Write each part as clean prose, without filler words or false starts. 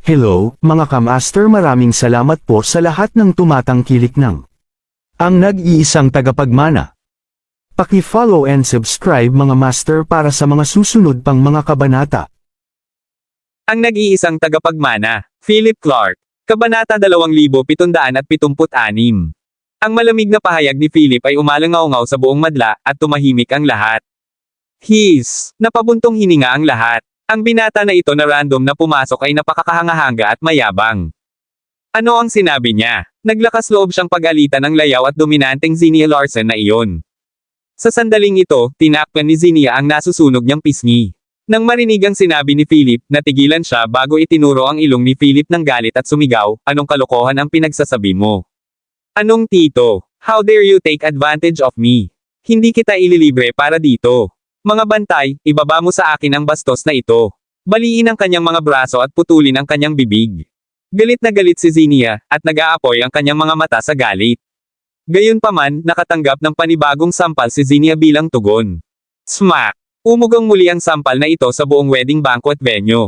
Hello, mga kamaster, maraming salamat po sa lahat ng tumatangkilik ng ang nag-iisang tagapagmana. Paki-follow and subscribe mga master para sa mga susunod pang mga kabanata. Ang nag-iisang tagapagmana, Philip Clark. Kabanata 2776. Ang malamig na pahayag ni Philip ay umalangaw-ngaw sa buong madla, at tumahimik ang lahat. Napabuntong hininga ang lahat. Ang binata na ito na random na pumasok ay napakakahanga-hanga at mayabang. Ano ang sinabi niya? Naglakas loob siyang pag-alitan ng layaw at dominanteng Xenia Larson na iyon. Sa sandaling ito, tinakpan ni Xenia ang nasusunog niyang pisngi. Nang marinig ang sinabi ni Philip, natigilan siya bago itinuro ang ilong ni Philip ng galit at sumigaw, "Anong kalokohan ang pinagsasabi mo? Anong tito? How dare you take advantage of me? Hindi kita ililibre para dito. Mga bantay, ibaba mo sa akin ang bastos na ito." Baliin ang kanyang mga braso at putulin ang kanyang bibig. Galit na galit si Xenia, at nag-aapoy ang kanyang mga mata sa galit. Gayunpaman, nakatanggap ng panibagong sampal si Xenia bilang tugon. Smack! Umugang muli ang sampal na ito sa buong wedding banquet venue.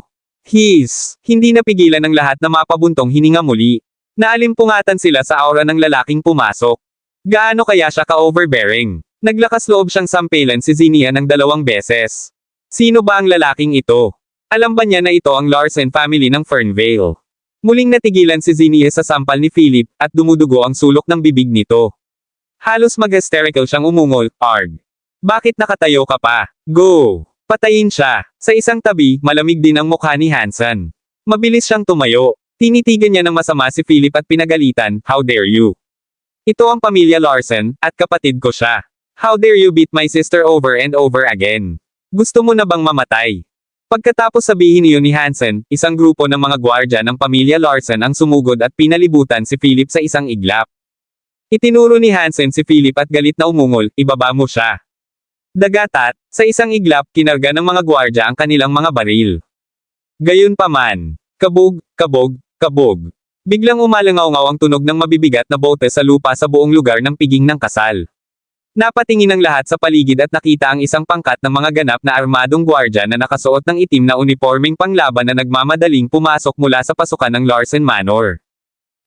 Hindi napigilan ng lahat na mapabuntong hininga muli. Naalimpungatan sila sa aura ng lalaking pumasok. Gaano kaya siya ka-overbearing? Naglakas loob siyang sampelan si Xenia ng 2 beses. Sino ba ang lalaking ito? Alam ba niya na ito ang Larson family ng Fernvale? Muling natigilan si Xenia sa sampal ni Philip, at dumudugo ang sulok ng bibig nito. Halos mag-hysterical siyang umungol, "Arg! Bakit nakatayo ka pa? Go! Patayin siya!" Sa isang tabi, malamig din ang mukha ni Hanson. Mabilis siyang tumayo. Tinitigan niya ng masama si Philip at pinagalitan, "How dare you? Ito ang pamilya Larson, at kapatid ko siya. How dare you beat my sister over and over again? Gusto mo na bang mamatay?" Pagkatapos sabihin iyon ni Hanson, isang grupo ng mga gwardya ng pamilya Larson ang sumugod at pinalibutan si Philip sa isang iglap. Itinuro ni Hanson si Philip at galit na umungol, "Ibaba mo siya." Dagatat, sa isang iglap, kinarga ng mga gwardya ang kanilang mga baril. Gayunpaman, kabog, kabog, kabog. Biglang umalangaw-ngaw ang tunog ng mabibigat na bote sa lupa sa buong lugar ng piging ng kasal. Napatingin ang lahat sa paligid at nakita ang isang pangkat ng mga ganap na armadong gwardya na nakasuot ng itim na uniformeng panglaban na nagmamadaling pumasok mula sa pasukan ng Larson Manor.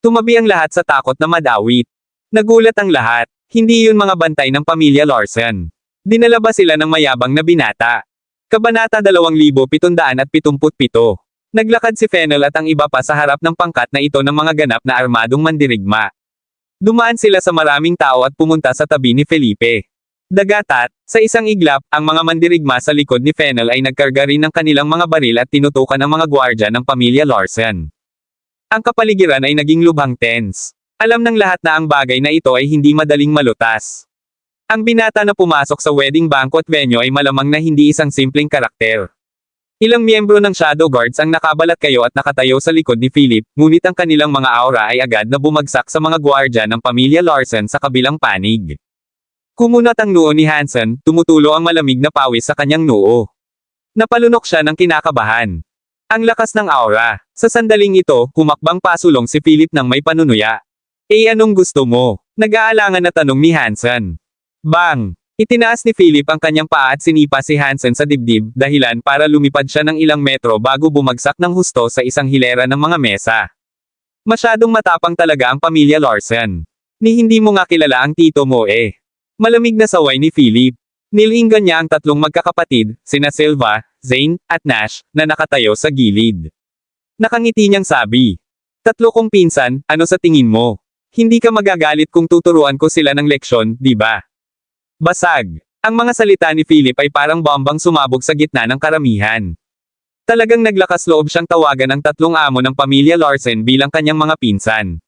Tumabi ang lahat sa takot na madawit. Nagulat ang lahat. Hindi yun mga bantay ng pamilya Larson. Dinala ba sila ng mayabang na binata? Kabanata 2777. Naglakad si Fennel at ang iba pa sa harap ng pangkat na ito ng mga ganap na armadong mandirigma. Dumaan sila sa maraming tao at pumunta sa tabi ni Felipe. Dagatat, sa isang iglap, ang mga mandirigma sa likod ni Fennel ay nagkarga rin ng kanilang mga baril at tinutukan ang mga gwardya ng pamilya Larson. Ang kapaligiran ay naging lubhang tense. Alam ng lahat na ang bagay na ito ay hindi madaling malutas. Ang binata na pumasok sa wedding banquet venue ay malamang na hindi isang simpleng karakter. Ilang miyembro ng Shadow Guards ang nakabalat kayo at nakatayo sa likod ni Philip, ngunit ang kanilang mga aura ay agad na bumagsak sa mga gwardya ng pamilya Larson sa kabilang panig. Kumunat ang noo ni Hanson, tumutulo ang malamig na pawis sa kanyang noo. Napalunok siya ng kinakabahan. Ang lakas ng aura. Sa sandaling ito, humakbang pasulong si Philip ng may panunuya. Anong gusto mo? Nag-aalangan na tanong ni Hanson. Bang! Itinaas ni Philip ang kanyang paa at sinipa si Hanson sa dibdib, dahilan para lumipad siya ng ilang metro bago bumagsak ng husto sa isang hilera ng mga mesa. Masyadong matapang talaga ang pamilya Larson. Ni hindi mo nga kilala ang tito mo eh. Malamig na saway ni Philip. Nilinggan niya ang 3 magkakapatid, sina Silva, Zane, at Nash, na nakatayo sa gilid. Nakangiti niyang sabi, "3 kong pinsan, ano sa tingin mo? Hindi ka magagalit kung tuturuan ko sila ng leksyon, di ba?" Basag. Ang mga salita ni Philip ay parang bombang sumabog sa gitna ng karamihan. Talagang naglakas loob siyang tawagan ang 3 amo ng pamilya Larson bilang kanyang mga pinsan.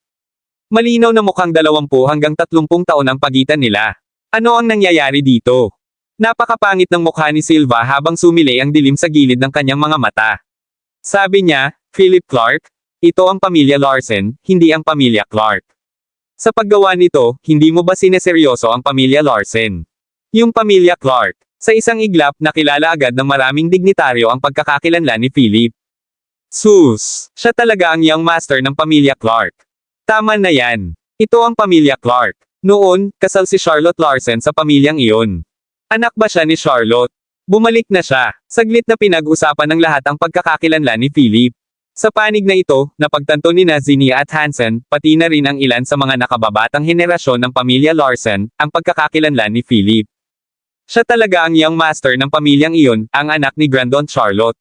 Malinaw na mukhang 20 hanggang 30 taon ang pagitan nila. Ano ang nangyayari dito? Napakapangit ng mukha ni Silva habang sumilay ang dilim sa gilid ng kanyang mga mata. Sabi niya, "Philip Clark? Ito ang pamilya Larson, hindi ang pamilya Clark. Sa paggawa nito, hindi mo ba sineseryoso ang pamilya Larson? Yung pamilya Clark." Sa isang iglap, nakilala agad ng maraming dignitaryo ang pagkakakilanlan ni Philip. Sus! Siya talaga ang young master ng pamilya Clark. Tama na yan. Ito ang pamilya Clark. Noon, kasal si Charlotte Larson sa pamilyang iyon. Anak ba siya ni Charlotte? Bumalik na siya. Saglit na pinag-usapan ng lahat ang pagkakakilanlan ni Philip. Sa panig na ito, napagtanto ni Zinnia at Hansen, pati na rin ang ilan sa mga nakababatang henerasyon ng pamilya Larsen, ang pagkakakilanlan ni Philip. Siya talaga ang young master ng pamilyang iyon, ang anak ni Grandaunt Charlotte.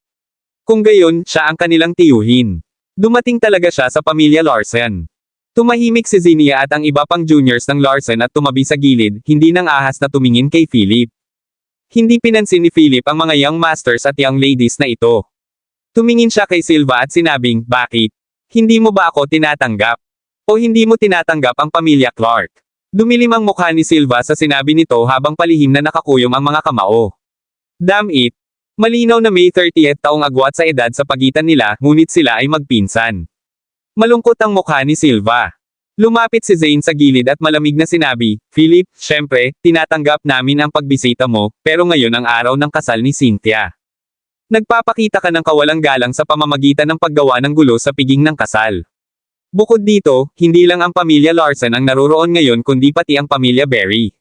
Kung gayon, siya ang kanilang tiyuhin. Dumating talaga siya sa pamilya Larsen. Tumahimik si Zinnia at ang iba pang juniors ng Larsen at tumabi sa gilid, hindi nang ahas na tumingin kay Philip. Hindi pinansin ni Philip ang mga young masters at young ladies na ito. Tumingin siya kay Silva at sinabing, bakit? Hindi mo ba ako tinatanggap? O hindi mo tinatanggap ang pamilya Clark? Dumilim ang mukha ni Silva sa sinabi nito habang palihim na nakakuyom ang mga kamao. Damn it! Malinaw na May 30th taong agwat sa edad sa pagitan nila, ngunit sila ay magpinsan. Malungkot ang mukha ni Silva. Lumapit si Zane sa gilid at malamig na sinabi, Philip, syempre, tinatanggap namin ang pagbisita mo, pero ngayon ang araw ng kasal ni Cynthia. Nagpapakita ka ng kawalang galang sa pamamagitan ng paggawa ng gulo sa piging ng kasal. Bukod dito, hindi lang ang pamilya Larsen ang naroroon ngayon kundi pati ang pamilya Berry.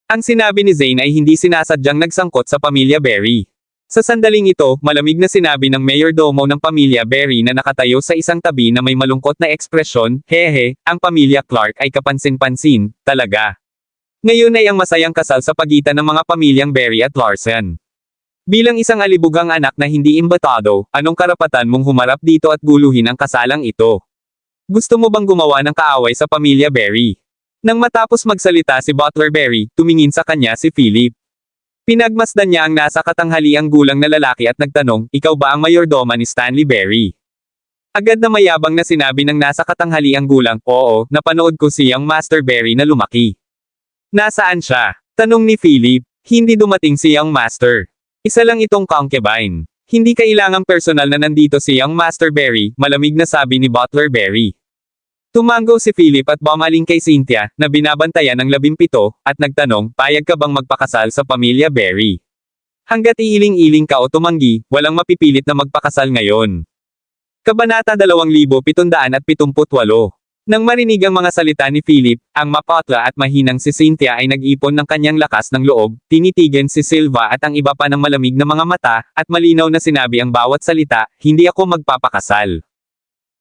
Ang sinabi ni Zane ay hindi sinasadyang nagsangkot sa pamilya Berry. Sa sandaling ito, malamig na sinabi ng mayordomo ng pamilya Berry na nakatayo sa isang tabi na may malungkot na ekspresyon, hehe, ang pamilya Clark ay kapansin-pansin, talaga. Ngayon ay ang masayang kasal sa pagitan ng mga pamilyang Berry at Larsen. Bilang isang alibugang anak na hindi imbatado, anong karapatan mong humarap dito at guluhin ang kasalang ito? Gusto mo bang gumawa ng kaaway sa pamilya Berry? Nang matapos magsalita si Butler Berry, tumingin sa kanya si Philip. Pinagmasdan niya ang nasa katanghaliang gulang na lalaki at nagtanong, ikaw ba ang mayordoma ni Stanley Berry? Agad na mayabang na sinabi ng nasa katanghaliang gulang, oo, napanood ko si young Master Berry na lumaki. Nasaan siya? Tanong ni Philip. Hindi dumating si young Master. Isa lang itong concubine. Hindi kailangang personal na nandito si young Master Berry, malamig na sabi ni Butler Berry. Tumango si Philip at bumaling kay Cynthia, na binabantayan ng 17, at nagtanong, payag ka bang magpakasal sa pamilya Berry? Hanggat iiling-iling ka o tumanggi, walang mapipilit na magpakasal ngayon. Kabanata 2778. Nang marinig ang mga salita ni Philip, ang mapatla at mahinang si Cynthia ay nag-ipon ng kanyang lakas ng loob, tinitigan si Silva at ang iba pa ng malamig na mga mata, at malinaw na sinabi ang bawat salita, hindi ako magpapakasal.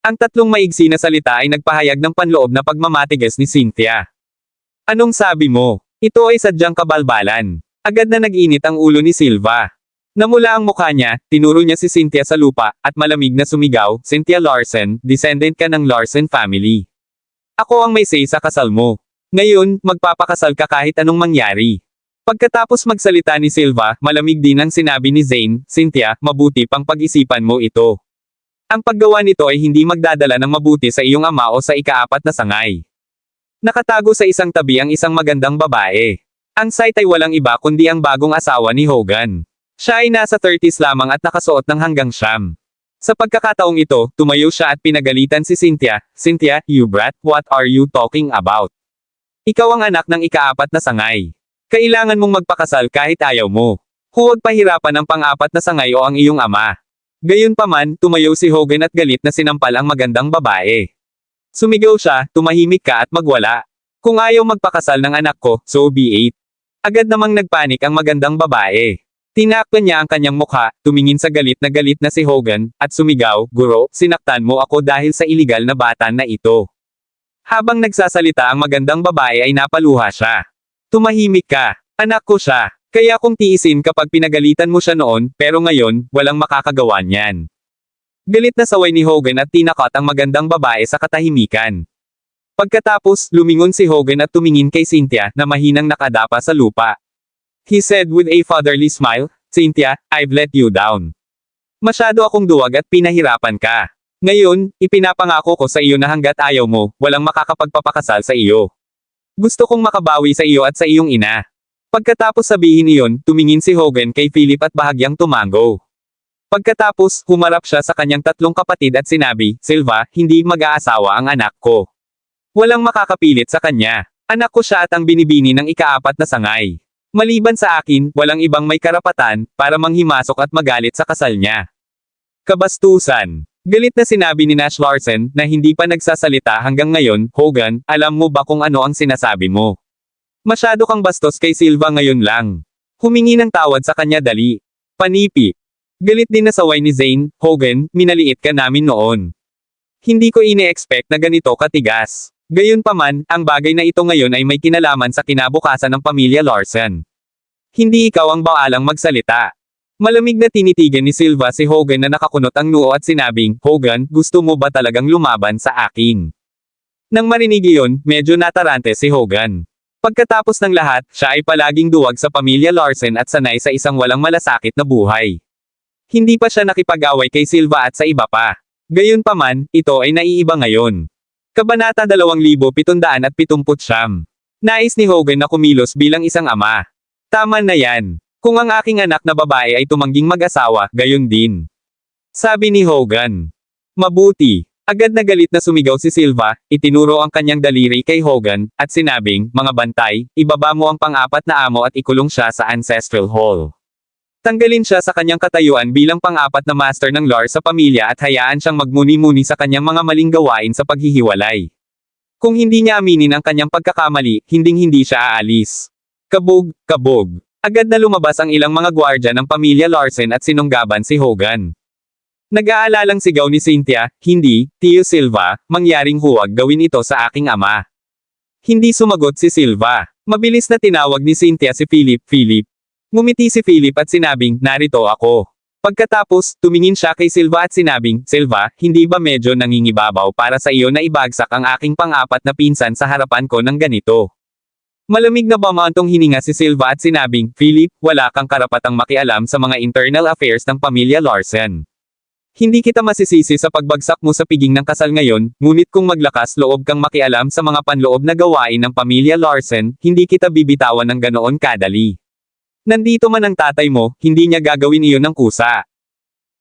Ang tatlong maigsi na salita ay nagpahayag ng panloob na pagmamatigas ni Cynthia. Anong sabi mo? Ito ay sadyang kabalbalan. Agad na nag-init ang ulo ni Silva. Namula ang mukha niya, tinuro niya si Cynthia sa lupa, at malamig na sumigaw, Cynthia Larsen, descendant ka ng Larsen family. Ako ang may say sa kasal mo. Ngayon, magpapakasal ka kahit anong mangyari. Pagkatapos magsalita ni Silva, malamig din ang sinabi ni Zane, Cynthia, mabuti pang pag-isipan mo ito. Ang paggawa nito ay hindi magdadala ng mabuti sa iyong ama o sa ikaapat na sangay. Nakatago sa isang tabi ang isang magandang babae. Ang site ay walang iba kundi ang bagong asawa ni Hogan. Siya ay nasa 30s lamang at nakasuot ng hanggang siyam. Sa pagkakataong ito, tumayo siya at pinagalitan si Cynthia, Cynthia, you brat, what are you talking about? Ikaw ang anak ng ikaapat na sangay. Kailangan mong magpakasal kahit ayaw mo. Huwag pahirapan ang pang-apat na sangay o ang iyong ama. Gayunpaman, tumayo si Hogan at galit na sinampal ang magandang babae. Sumigaw siya, tumahimik ka at magwala. Kung ayaw magpakasal ng anak ko, so be it. Agad namang nagpanik ang magandang babae. Tinakpan niya ang kanyang mukha, tumingin sa galit na si Hogan, at sumigaw, Guro, sinaktan mo ako dahil sa iligal na bata na ito. Habang nagsasalita ang magandang babae ay napaluha siya. Tumahimik ka, anak ko siya, kaya kung tiisin kapag pinagalitan mo siya noon, pero ngayon, walang makakagawa niyan. Galit na saway ni Hogan at tinakot ang magandang babae sa katahimikan. Pagkatapos, lumingon si Hogan at tumingin kay Cynthia na mahinang nakadapa sa lupa. He said with a fatherly smile, Cynthia, I've let you down. Masyado akong duwag at pinahirapan ka. Ngayon, ipinapangako ko sa iyo na hanggat ayaw mo, walang makakapagpapakasal sa iyo. Gusto kong makabawi sa iyo at sa iyong ina. Pagkatapos sabihin iyon, tumingin si Hogan kay Philip at bahagyang tumango. Pagkatapos, humarap siya sa kanyang tatlong kapatid at sinabi, Silva, hindi mag-aasawa ang anak ko. Walang makakapilit sa kanya. Anak ko siya at ang binibini ng ikaapat na sangay. Maliban sa akin, walang ibang may karapatan, para manghimasok at magalit sa kasal niya. Kabastusan. Galit na sinabi ni Nash Larsen, na hindi pa nagsasalita hanggang ngayon, Hogan, alam mo ba kung ano ang sinasabi mo? Masyado kang bastos kay Silva ngayon lang. Humingi ng tawad sa kanya dali. Panipi. Galit din na saway ni Zane, Hogan, minaliit ka namin noon. Hindi ko ine-expect na ganito katigas. Gayunpaman, ang bagay na ito ngayon ay may kinalaman sa kinabukasan ng pamilya Larson. Hindi ikaw ang baalang magsalita. Malamig na tinitigan ni Silva si Hogan na nakakunot ang noo at sinabing, Hogan, gusto mo ba talagang lumaban sa akin? Nang marinig iyon, medyo natarante si Hogan. Pagkatapos ng lahat, siya ay palaging duwag sa pamilya Larson at sanay sa isang walang malasakit na buhay. Hindi pa siya nakipag-away kay Silva at sa iba pa. Gayunpaman, ito ay naiiba ngayon. Kabanata 2779. Nais ni Hogan na kumilos bilang isang ama. Tama na yan. Kung ang aking anak na babae ay tumangging mag-asawa, gayon din. Sabi ni Hogan. Mabuti. Agad na galit na sumigaw si Silva, itinuro ang kanyang daliri kay Hogan, at sinabing, mga bantay, ibaba mo ang pang-apat na amo at ikulong siya sa Ancestral Hall. Tanggalin siya sa kanyang katayuan bilang pang-apat na master ng Lars sa pamilya at hayaan siyang magmuni-muni sa kanyang mga maling gawain sa paghihiwalay. Kung hindi niya aminin ang kanyang pagkakamali, hinding-hindi siya aalis. Kabog, kabog. Agad na lumabas ang ilang mga gwardya ng pamilya Larson at sinunggaban si Hogan. Nag-aalalang sigaw ni Cynthia, hindi, Tio Silva, mangyaring huwag gawin ito sa aking ama. Hindi sumagot si Silva. Mabilis na tinawag ni Cynthia si Philip. Ngumiti si Philip at sinabing, narito ako. Pagkatapos, tumingin siya kay Silva at sinabing, Silva, hindi ba medyo nangingibabaw para sa iyo na ibagsak ang aking pang-apat na pinsan sa harapan ko ng ganito? Malamig na bumantong hininga si Silva at sinabing, Philip, wala kang karapatang makialam sa mga internal affairs ng pamilya Larson. Hindi kita masisisi sa pagbagsak mo sa piging ng kasal ngayon, ngunit kung maglakas loob kang makialam sa mga panloob na gawain ng pamilya Larson, hindi kita bibitawan ng ganoon kadali. Nandito man ang tatay mo, hindi niya gagawin iyon ng kusa.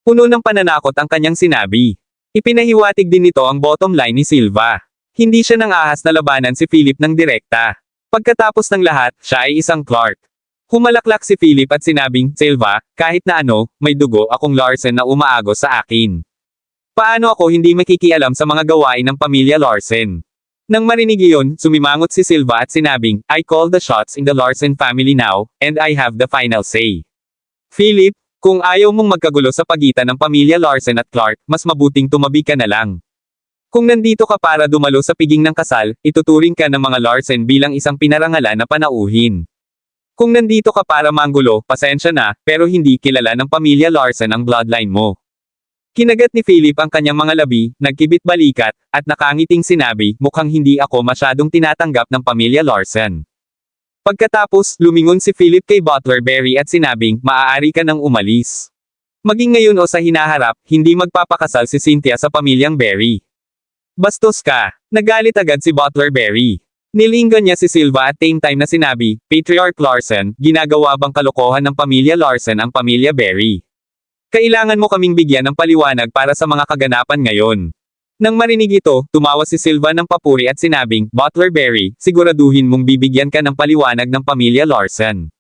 Puno ng pananakot ang kanyang sinabi. Ipinahiwatig din nito ang bottom line ni Silva. Hindi siya nang ahas na labanan si Philip ng direkta. Pagkatapos ng lahat, siya ay isang Clark. Humalaklak si Philip at sinabing, Silva, kahit na ano, may dugo akong Larson na umaagos sa akin. Paano ako hindi makikialam sa mga gawain ng pamilya Larson? Nang marinig iyon, sumimangot si Silva at sinabing, I call the shots in the Larson family now, and I have the final say. Philip, kung ayaw mong magkagulo sa pagitan ng pamilya Larson at Clark, mas mabuting tumabi ka na lang. Kung nandito ka para dumalo sa piging ng kasal, ituturing ka ng mga Larson bilang isang pinarangalan na panauhin. Kung nandito ka para manggulo, pasensya na, pero hindi kilala ng pamilya Larson ang bloodline mo. Kinagat ni Philip ang kanyang mga labi, nagkibit balikat, at nakangiting sinabi, mukhang hindi ako masyadong tinatanggap ng pamilya Larson. Pagkatapos, lumingon si Philip kay Butler Berry at sinabing, maaari ka nang umalis. Maging ngayon o sa hinaharap, hindi magpapakasal si Cynthia sa pamilyang Berry. Bastos ka. Nagalit agad si Butler Berry. Nilinggan niya si Silva at same time na sinabi, Patriarch Larson, ginagawa bang kalokohan ng pamilya Larson ang pamilya Berry? Kailangan mo kaming bigyan ng paliwanag para sa mga kaganapan ngayon. Nang marinig ito, tumawa si Silva ng papuri at sinabing, Butler Berry, siguraduhin mong bibigyan ka ng paliwanag ng pamilya Larson.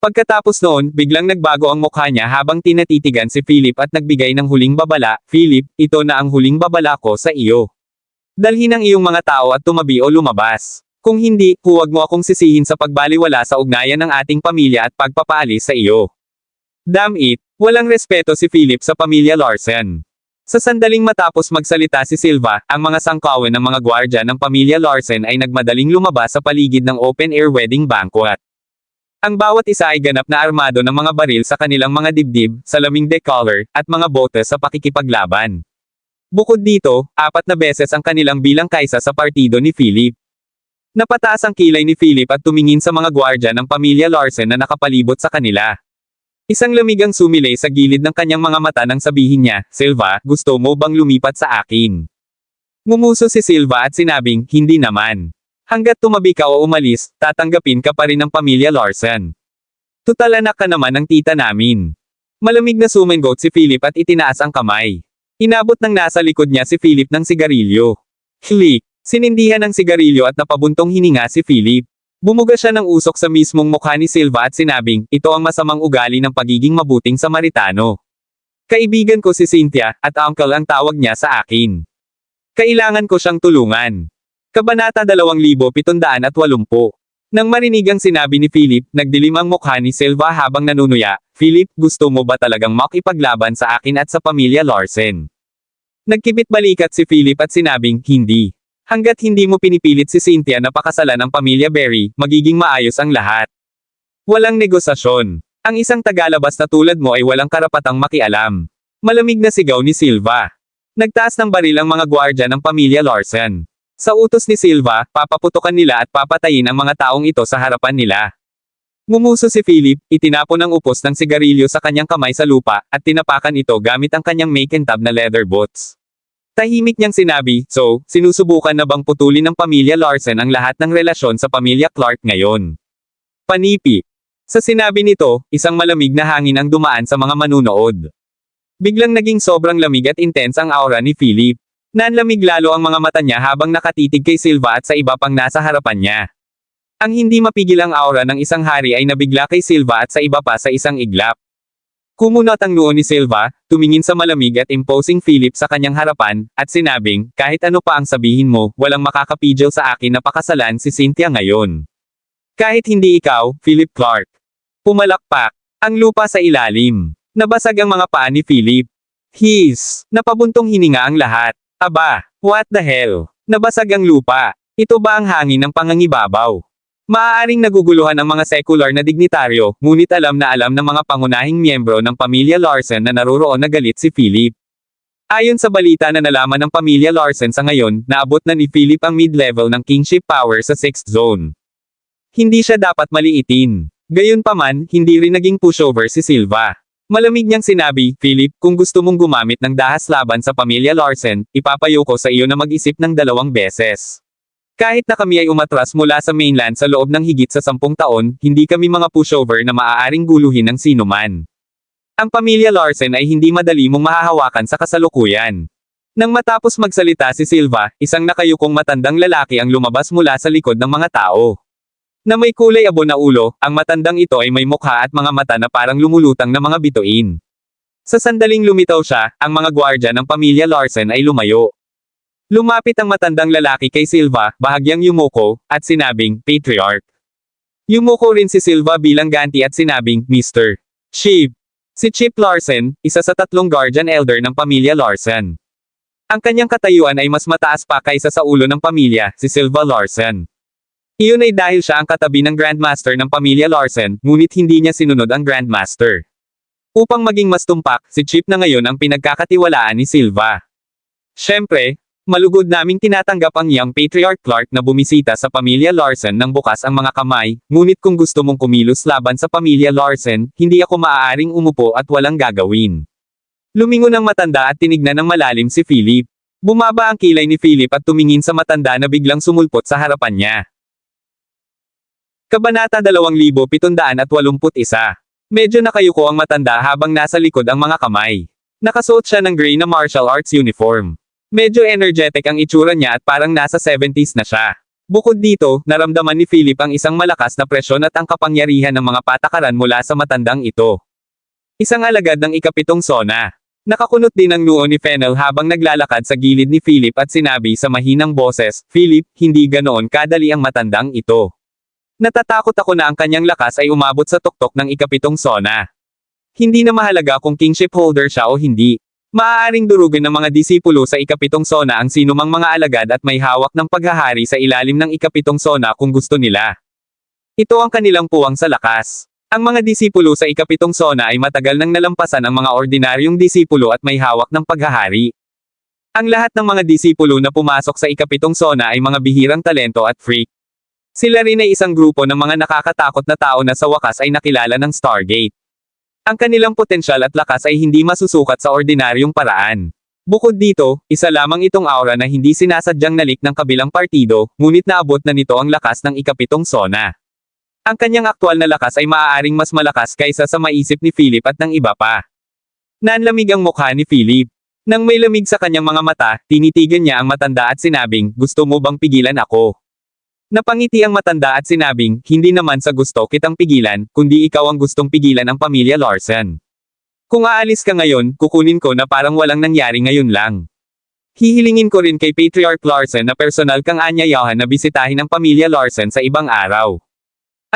Pagkatapos noon, biglang nagbago ang mukha niya habang tinatitigan si Philip at nagbigay ng huling babala, Philip, ito na ang huling babala ko sa iyo. Dalhin ang iyong mga tao at tumabi o lumabas. Kung hindi, huwag mo akong sisihin sa pagbaliwala sa ugnayan ng ating pamilya at pagpapaalis sa iyo. Damn it, walang respeto si Philip sa pamilya Larson. Sa sandaling matapos magsalita si Silva, ang mga sangkawan ng mga gwardya ng pamilya Larson ay nagmadaling lumabas sa paligid ng open-air wedding banquet. Ang bawat isa ay ganap na armado ng mga baril sa kanilang mga dibdib, salaming decollar, at mga bote sa pakikipaglaban. Bukod dito, 4 na beses ang kanilang bilang kaysa sa partido ni Philip. Napataas ang kilay ni Philip at tumingin sa mga gwardya ng pamilya Larson na nakapalibot sa kanila. Isang lamig ang sumilay sa gilid ng kanyang mga mata nang sabihin niya, Silva, gusto mo bang lumipat sa akin? Ngumuso si Silva at sinabing, hindi naman. Hanggat tumabi ka o umalis, tatanggapin ka pa rin ng pamilya Larson. Tutal anak ka naman ng tita namin. Malamig na sumingot si Philip at itinaas ang kamay. Inabot ng nasa likod niya si Philip ng sigarilyo. Click! Sinindihan ng sigarilyo at napabuntong hininga si Philip. Bumuga siya ng usok sa mismong mukha ni Silva at sinabing, ito ang masamang ugali ng pagiging mabuting Samaritano. Kaibigan ko si Cynthia, at uncle ang tawag niya sa akin. Kailangan ko siyang tulungan. Kabanata 2780. Nang marinig ang sinabi ni Philip, nagdilim ang mukha ni Silva habang nanunuya. Philip, gusto mo ba talagang makipaglaban sa akin at sa pamilya Larsen? Nagkibit balikat si Philip at sinabing, hindi. Hanggat hindi mo pinipilit si Cynthia na pakasalan ang pamilya Berry, magiging maayos ang lahat. Walang negosasyon. Ang isang tagalabas na tulad mo ay walang karapatang makialam. Malamig na sigaw ni Silva. Nagtaas ng baril ang mga gwardya ng pamilya Larsen. Sa utos ni Silva, papaputukan nila at papatayin ang mga taong ito sa harapan nila. Ngumuso si Philip, itinapon ang upos ng sigarilyo sa kanyang kamay sa lupa, at tinapakan ito gamit ang kanyang make-and-tab na leather boots. Tahimik niyang sinabi, so, sinusubukan na bang putulin ng pamilya Larsen ang lahat ng relasyon sa pamilya Clark ngayon? Panipi. Sa sinabi nito, isang malamig na hangin ang dumaan sa mga manunood. Biglang naging sobrang lamig at intense ang aura ni Philip. Nanlamig lalo ang mga mata niya habang nakatitig kay Silva at sa iba pang nasa harapan niya. Ang hindi mapigil ang aura ng isang hari ay nabigla kay Silva at sa iba pa sa isang iglap. Kumunot ang noo ni Silva, tumingin sa malamig at imposing Philip sa kanyang harapan, at sinabing, kahit ano pa ang sabihin mo, walang makakapigil sa akin na pakasalan si Cynthia ngayon. Kahit hindi ikaw, Philip Clark. Pumalakpak. Ang lupa sa ilalim. Nabasag ang mga paa ni Philip. Napabuntong hininga ang lahat. Aba, what the hell? Nabasag ang lupa. Ito ba ang hangin ng pangangibabaw? Maaaring naguguluhan ang mga sekular na dignitaryo, ngunit alam ng mga pangunahing miyembro ng pamilya Larsen na naroroon na galit si Philip. Ayon sa balita na nalaman ng pamilya Larsen sa ngayon, naabot na ni Philip ang mid-level ng kingship power sa 6th zone. Hindi siya dapat maliitin. Gayunpaman, hindi rin naging pushover si Silva. Malamig niyang sinabi, Philip, kung gusto mong gumamit ng dahas laban sa pamilya Larsen, ipapayo ko sa iyo na mag-isip ng 2 beses. Kahit na kami ay umatras mula sa mainland sa loob ng higit sa 10 taon, hindi kami mga pushover na maaaring guluhin ng sinuman. Ang pamilya Larsen ay hindi madali mong mahahawakan sa kasalukuyan. Nang matapos magsalita si Silva, isang nakayukong matandang lalaki ang lumabas mula sa likod ng mga tao. Na may kulay abo na ulo, ang matandang ito ay may mukha at mga mata na parang lumulutang na mga bituin. Sa sandaling lumitaw siya, ang mga gwardya ng pamilya Larsen ay lumayo. Lumapit ang matandang lalaki kay Silva, bahagyang yumuko, at sinabing, Patriarch. Yumuko rin si Silva bilang ganti at sinabing, Mr. Chief. Si Chip Larsen, isa sa 3 guardian elder ng pamilya Larsen. Ang kanyang katayuan ay mas mataas pa kaysa sa ulo ng pamilya, si Silva Larsen. Iyon ay dahil siya ang katabi ng Grandmaster ng pamilya Larsen, ngunit hindi niya sinunod ang Grandmaster. Upang maging mas tumpak, si Chip na ngayon ang pinagkakatiwalaan ni Silva. Siyempre, malugod naming tinatanggap ang young Patriarch Clark na bumisita sa pamilya Larsen nang bukas ang mga kamay, ngunit kung gusto mong kumilos laban sa pamilya Larsen, hindi ako maaaring umupo at walang gagawin. Lumingon ang matanda at tinignan ng malalim si Philip. Bumaba ang kilay ni Philip at tumingin sa matanda na biglang sumulpot sa harapan niya. Kabanata 2781. Medyo nakayuko ang matanda habang nasa likod ang mga kamay. Nakasuot siya ng gray na martial arts uniform. Medyo energetic ang itsura niya at parang nasa 70s na siya. Bukod dito, naramdaman ni Philip ang isang malakas na presyon at ang kapangyarihan ng mga patakaran mula sa matandang ito. Isang alagad ng ika-7 sona. Nakakunot din ang noo ni Fennel habang naglalakad sa gilid ni Philip at sinabi sa mahinang boses, Philip, hindi ganoon kadali ang matandang ito. Natatakot ako na ang kanyang lakas ay umabot sa tuktok ng ika-7 sona. Hindi na mahalaga kung kingship holder siya o hindi. Maaaring durugin ng mga disipulo sa ika-7 sona ang sinumang mga alagad at may hawak ng paghahari sa ilalim ng ika-7 sona kung gusto nila. Ito ang kanilang puwang sa lakas. Ang mga disipulo sa ika-7 sona ay matagal nang nalampasan ang mga ordinaryong disipulo at may hawak ng paghahari. Ang lahat ng mga disipulo na pumasok sa ika-7 sona ay mga bihirang talento at freak. Sila rin ay isang grupo ng mga nakakatakot na tao na sa wakas ay nakilala ng Stargate. Ang kanilang potensyal at lakas ay hindi masusukat sa ordinaryong paraan. Bukod dito, isa lamang itong aura na hindi sinasadyang nalik ng kabilang partido, ngunit naabot na nito ang lakas ng ika-7 sona. Ang kanyang aktwal na lakas ay maaaring mas malakas kaysa sa maisip ni Philip at ng iba pa. Nanlamig ang mukha ni Philip. Nang may lamig sa kanyang mga mata, tinitigan niya ang matanda at sinabing, gusto mo bang pigilan ako? Napangiti ang matanda at sinabing, hindi naman sa gusto kitang pigilan, kundi ikaw ang gustong pigilan ang pamilya Larsen. Kung aalis ka ngayon, kukunin ko na parang walang nangyari ngayon lang. Hihilingin ko rin kay Patriarch Larsen na personal kang anyayahan na bisitahin ang pamilya Larsen sa ibang araw.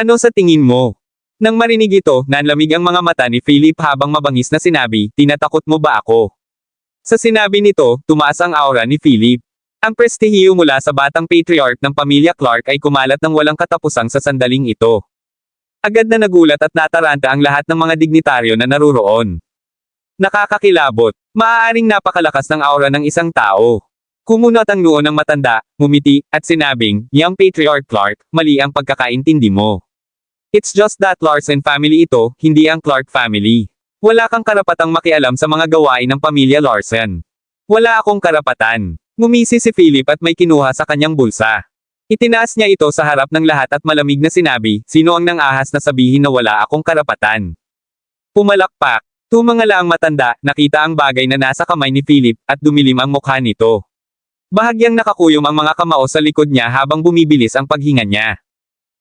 Ano sa tingin mo? Nang marinig ito, nanlamig ang mga mata ni Philip habang mabangis na sinabi, tinatakot mo ba ako? Sa sinabi nito, tumaas ang aura ni Philip. Ang prestihiyo mula sa batang patriarch ng pamilya Clark ay kumalat ng walang katapusang sa sandaling ito. Agad na nagulat at nataranta ang lahat ng mga dignitaryo na naruroon. Nakakakilabot. Maaaring napakalakas ng aura ng isang tao. Kumunot ang noo ng matanda, ngumiti, at sinabing, Young Patriarch Clark, mali ang pagkakaintindi mo. It's just that Larsen family ito, hindi ang Clark family. Wala kang karapatang makialam sa mga gawain ng pamilya Larsen. Wala akong karapatan. Ngumisi si Philip at may kinuha sa kanyang bulsa. Itinaas niya ito sa harap ng lahat at malamig na sinabi, sino ang nang-ahas na sabihin na wala akong karapatan? Pumalakpak. Tumangala ang matanda, nakita ang bagay na nasa kamay ni Philip, at dumilim ang mukha nito. Bahagyang nakakuyom ang mga kamao sa likod niya habang bumibilis ang paghinga niya.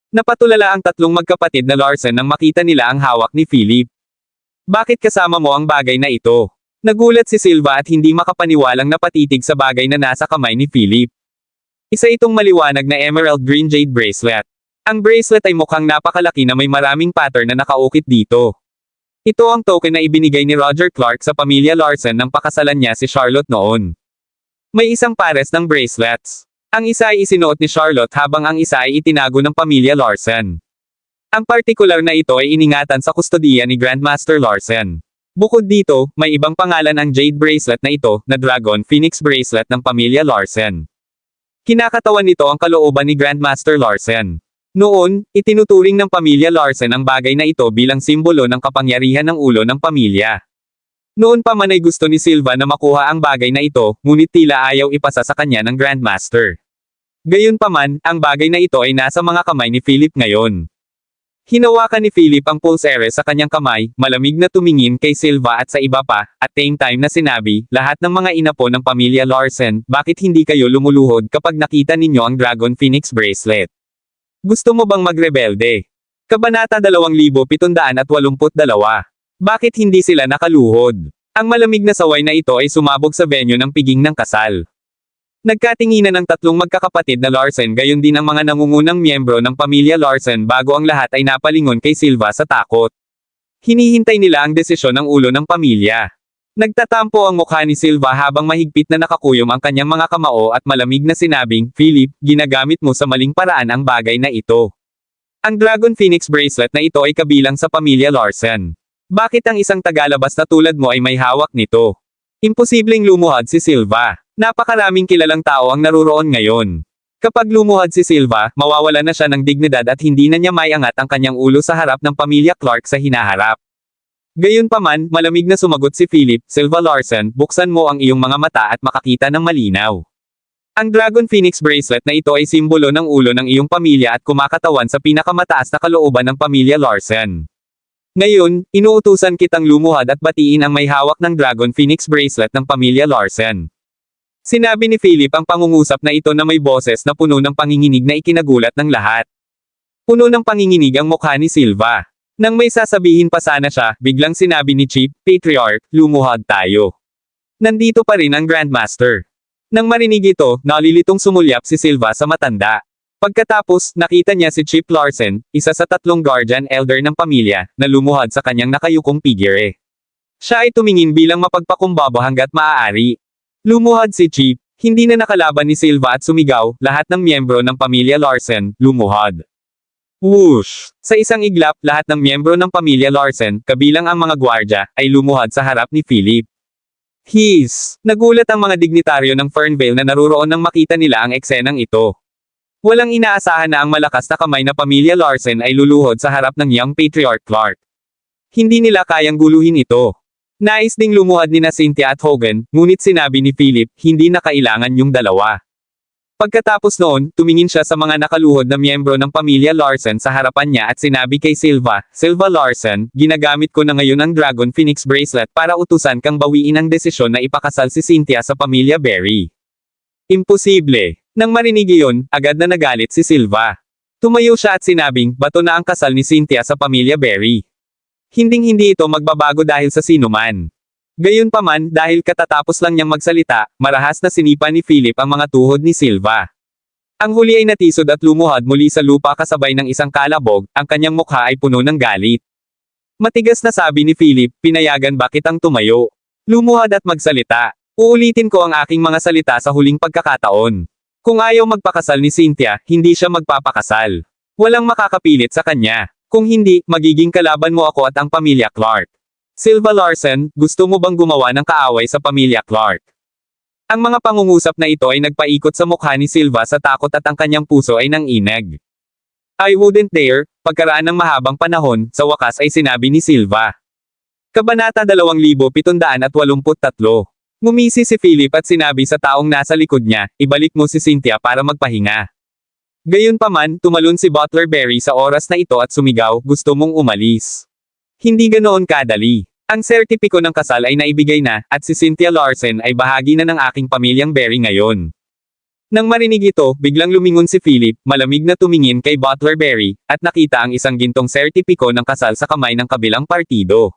Napatulala ang tatlong magkapatid na Larsen nang makita nila ang hawak ni Philip. Bakit kasama mo ang bagay na ito? Nagulat si Silva at hindi makapaniwalang napatitig sa bagay na nasa kamay ni Philip. Isa itong maliwanag na emerald green jade bracelet. Ang bracelet ay mukhang napakalaki na may maraming pattern na nakaukit dito. Ito ang token na ibinigay ni Roger Clark sa pamilya Larsen nang pakasalan niya si Charlotte noon. May isang pares ng bracelets. Ang isa ay isinuot ni Charlotte habang ang isa ay itinago ng pamilya Larsen. Ang partikular na ito ay iningatan sa kustodiya ni Grandmaster Larsen. Bukod dito, may ibang pangalan ang jade bracelet na ito, na Dragon Phoenix bracelet ng pamilya Larsen. Kinakatawan nito ang kalooban ni Grandmaster Larsen. Noon, itinuturing ng pamilya Larsen ang bagay na ito bilang simbolo ng kapangyarihan ng ulo ng pamilya. Noon pa man ay gusto ni Silva na makuha ang bagay na ito, ngunit tila ayaw ipasa sa kanya ng Grandmaster. Gayunpaman, ang bagay na ito ay nasa mga kamay ni Philip ngayon. Hinawakan ni Philip ang pulsere sa kanyang kamay, malamig na tumingin kay Silva at sa iba pa, at same time na sinabi, lahat ng mga inapo ng pamilya Larsen, bakit hindi kayo lumuluhod kapag nakita ninyo ang Dragon Phoenix bracelet? Gusto mo bang magrebelde? Kabanata 2782. Bakit hindi sila nakaluhod? Ang malamig na saway na ito ay sumabog sa venue ng piging ng kasal. Nagkatinginan ang tatlong magkakapatid na Larsen gayon din ang mga nangungunang miyembro ng pamilya Larsen bago ang lahat ay napalingon kay Silva sa takot. Hinihintay nila ang desisyon ng ulo ng pamilya. Nagtatampo ang mukha ni Silva habang mahigpit na nakakuyom ang kanyang mga kamao at malamig na sinabing, Philip, ginagamit mo sa maling paraan ang bagay na ito. Ang Dragon Phoenix bracelet na ito ay kabilang sa pamilya Larsen. Bakit ang isang tagalabas na tulad mo ay may hawak nito? Imposibleng lumuhad si Silva. Napakaraming kilalang tao ang naruroon ngayon. Kapag lumuhad si Silva, mawawala na siya ng dignidad at hindi na niya maiangat ang kanyang ulo sa harap ng pamilya Clark sa hinaharap. Gayunpaman, malamig na sumagot si Philip, Silva Larsen, buksan mo ang iyong mga mata at makakita ng malinaw. Ang Dragon Phoenix bracelet na ito ay simbolo ng ulo ng iyong pamilya at kumakatawan sa pinakamataas na kalooban ng pamilya Larsen. Ngayon, inuutusan kitang lumuhad at batiin ang may hawak ng Dragon Phoenix bracelet ng pamilya Larsen. Sinabi ni Philip ang pangungusap na ito na may boses na puno ng panginginig na ikinagulat ng lahat. Puno ng panginginig ang mukha ni Silva. Nang may sasabihin pa sana siya, biglang sinabi ni Chief Patriarch, lumuhad tayo. Nandito pa rin ang Grandmaster. Nang marinig ito, nalilitong sumulyap si Silva sa matanda. Pagkatapos, nakita niya si Chief Larsen, isa sa tatlong guardian elder ng pamilya, na lumuhad sa kanyang nakayukong figure. Siya ay tumingin bilang mapagpakumbaba hanggat maaari. Lumuhad si Chief, hindi na nakalaban ni Silva at sumigaw, lahat ng miyembro ng pamilya Larsen, lumuhad. Whoosh! Sa isang iglap, lahat ng miyembro ng pamilya Larsen, kabilang ang mga gwardya, ay lumuhad sa harap ni Philip. Nagulat ang mga dignitaryo ng Fernvale na naruroon nang makita nila ang eksenang ito. Walang inaasahan na ang malakas na kamay na pamilya Larsen ay luluhod sa harap ng Young Patriarch Clark. Hindi nila kayang guluhin ito. Nais ding lumuhad nina Cynthia at Hogan, ngunit sinabi ni Philip, hindi na kailangan yung dalawa. Pagkatapos noon, tumingin siya sa mga nakaluhod na miyembro ng pamilya Larsen sa harapan niya at sinabi kay Silva, Silva Larsen, ginagamit ko na ngayon ang Dragon Phoenix bracelet para utusan kang bawiin ang desisyon na ipakasal si Cynthia sa pamilya Berry. Imposible. Nang marinig iyon, agad na nagalit si Silva. Tumayo siya at sinabing, bato na ang kasal ni Cynthia sa pamilya Berry. Hinding-hindi ito magbabago dahil sa sinuman. Gayunpaman, dahil katatapos lang niyang magsalita, marahas na sinipa ni Philip ang mga tuhod ni Silva. Ang huli ay natisod at lumuhad muli sa lupa kasabay ng isang kalabog, ang kanyang mukha ay puno ng galit. Matigas na sabi ni Philip, pinayagan ba kitang tumayo? Lumuhad at magsalita. Uulitin ko ang aking mga salita sa huling pagkakataon. Kung ayaw magpakasal ni Cynthia, hindi siya magpapakasal. Walang makakapilit sa kanya. Kung hindi, magiging kalaban mo ako at ang pamilya Clark. Silva Larsen, gusto mo bang gumawa ng kaaway sa pamilya Clark? Ang mga pangungusap na ito ay nagpaikot sa mukha ni Silva sa takot at ang kanyang puso ay nanginag. I wouldn't dare, pagkaraan ng mahabang panahon, sa wakas ay sinabi ni Silva. Kabanata 2783. Ngumisi si Philip at sinabi sa taong nasa likod niya, ibalik mo si Cynthia para magpahinga. Gayunpaman, tumalon si Butler Berry sa oras na ito at sumigaw, gusto mong umalis. Hindi ganoon kadali. Ang sertipiko ng kasal ay naibigay na, at si Cynthia Larsen ay bahagi na ng aking pamilyang Berry ngayon. Nang marinig ito, biglang lumingon si Philip, malamig na tumingin kay Butler Berry, at nakita ang isang gintong sertipiko ng kasal sa kamay ng kabilang partido.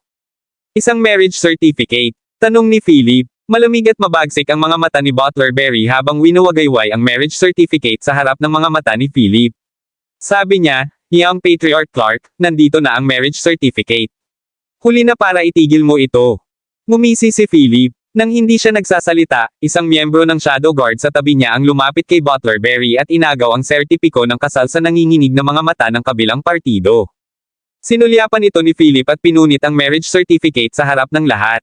Isang marriage certificate. Tanong ni Philip. Malamig at mabagsik ang mga mata ni Butler Berry habang winawagayway ang marriage certificate sa harap ng mga mata ni Philip. Sabi niya, Young Patriarch Clark, nandito na ang marriage certificate. Huli na para itigil mo ito. Ngumisi si Philip. Nang hindi siya nagsasalita, isang miyembro ng Shadow Guard sa tabi niya ang lumapit kay Butler Berry at inagaw ang sertipiko ng kasal sa nanginginig na mga mata ng kabilang partido. Sinulyapan ito ni Philip at pinunit ang marriage certificate sa harap ng lahat.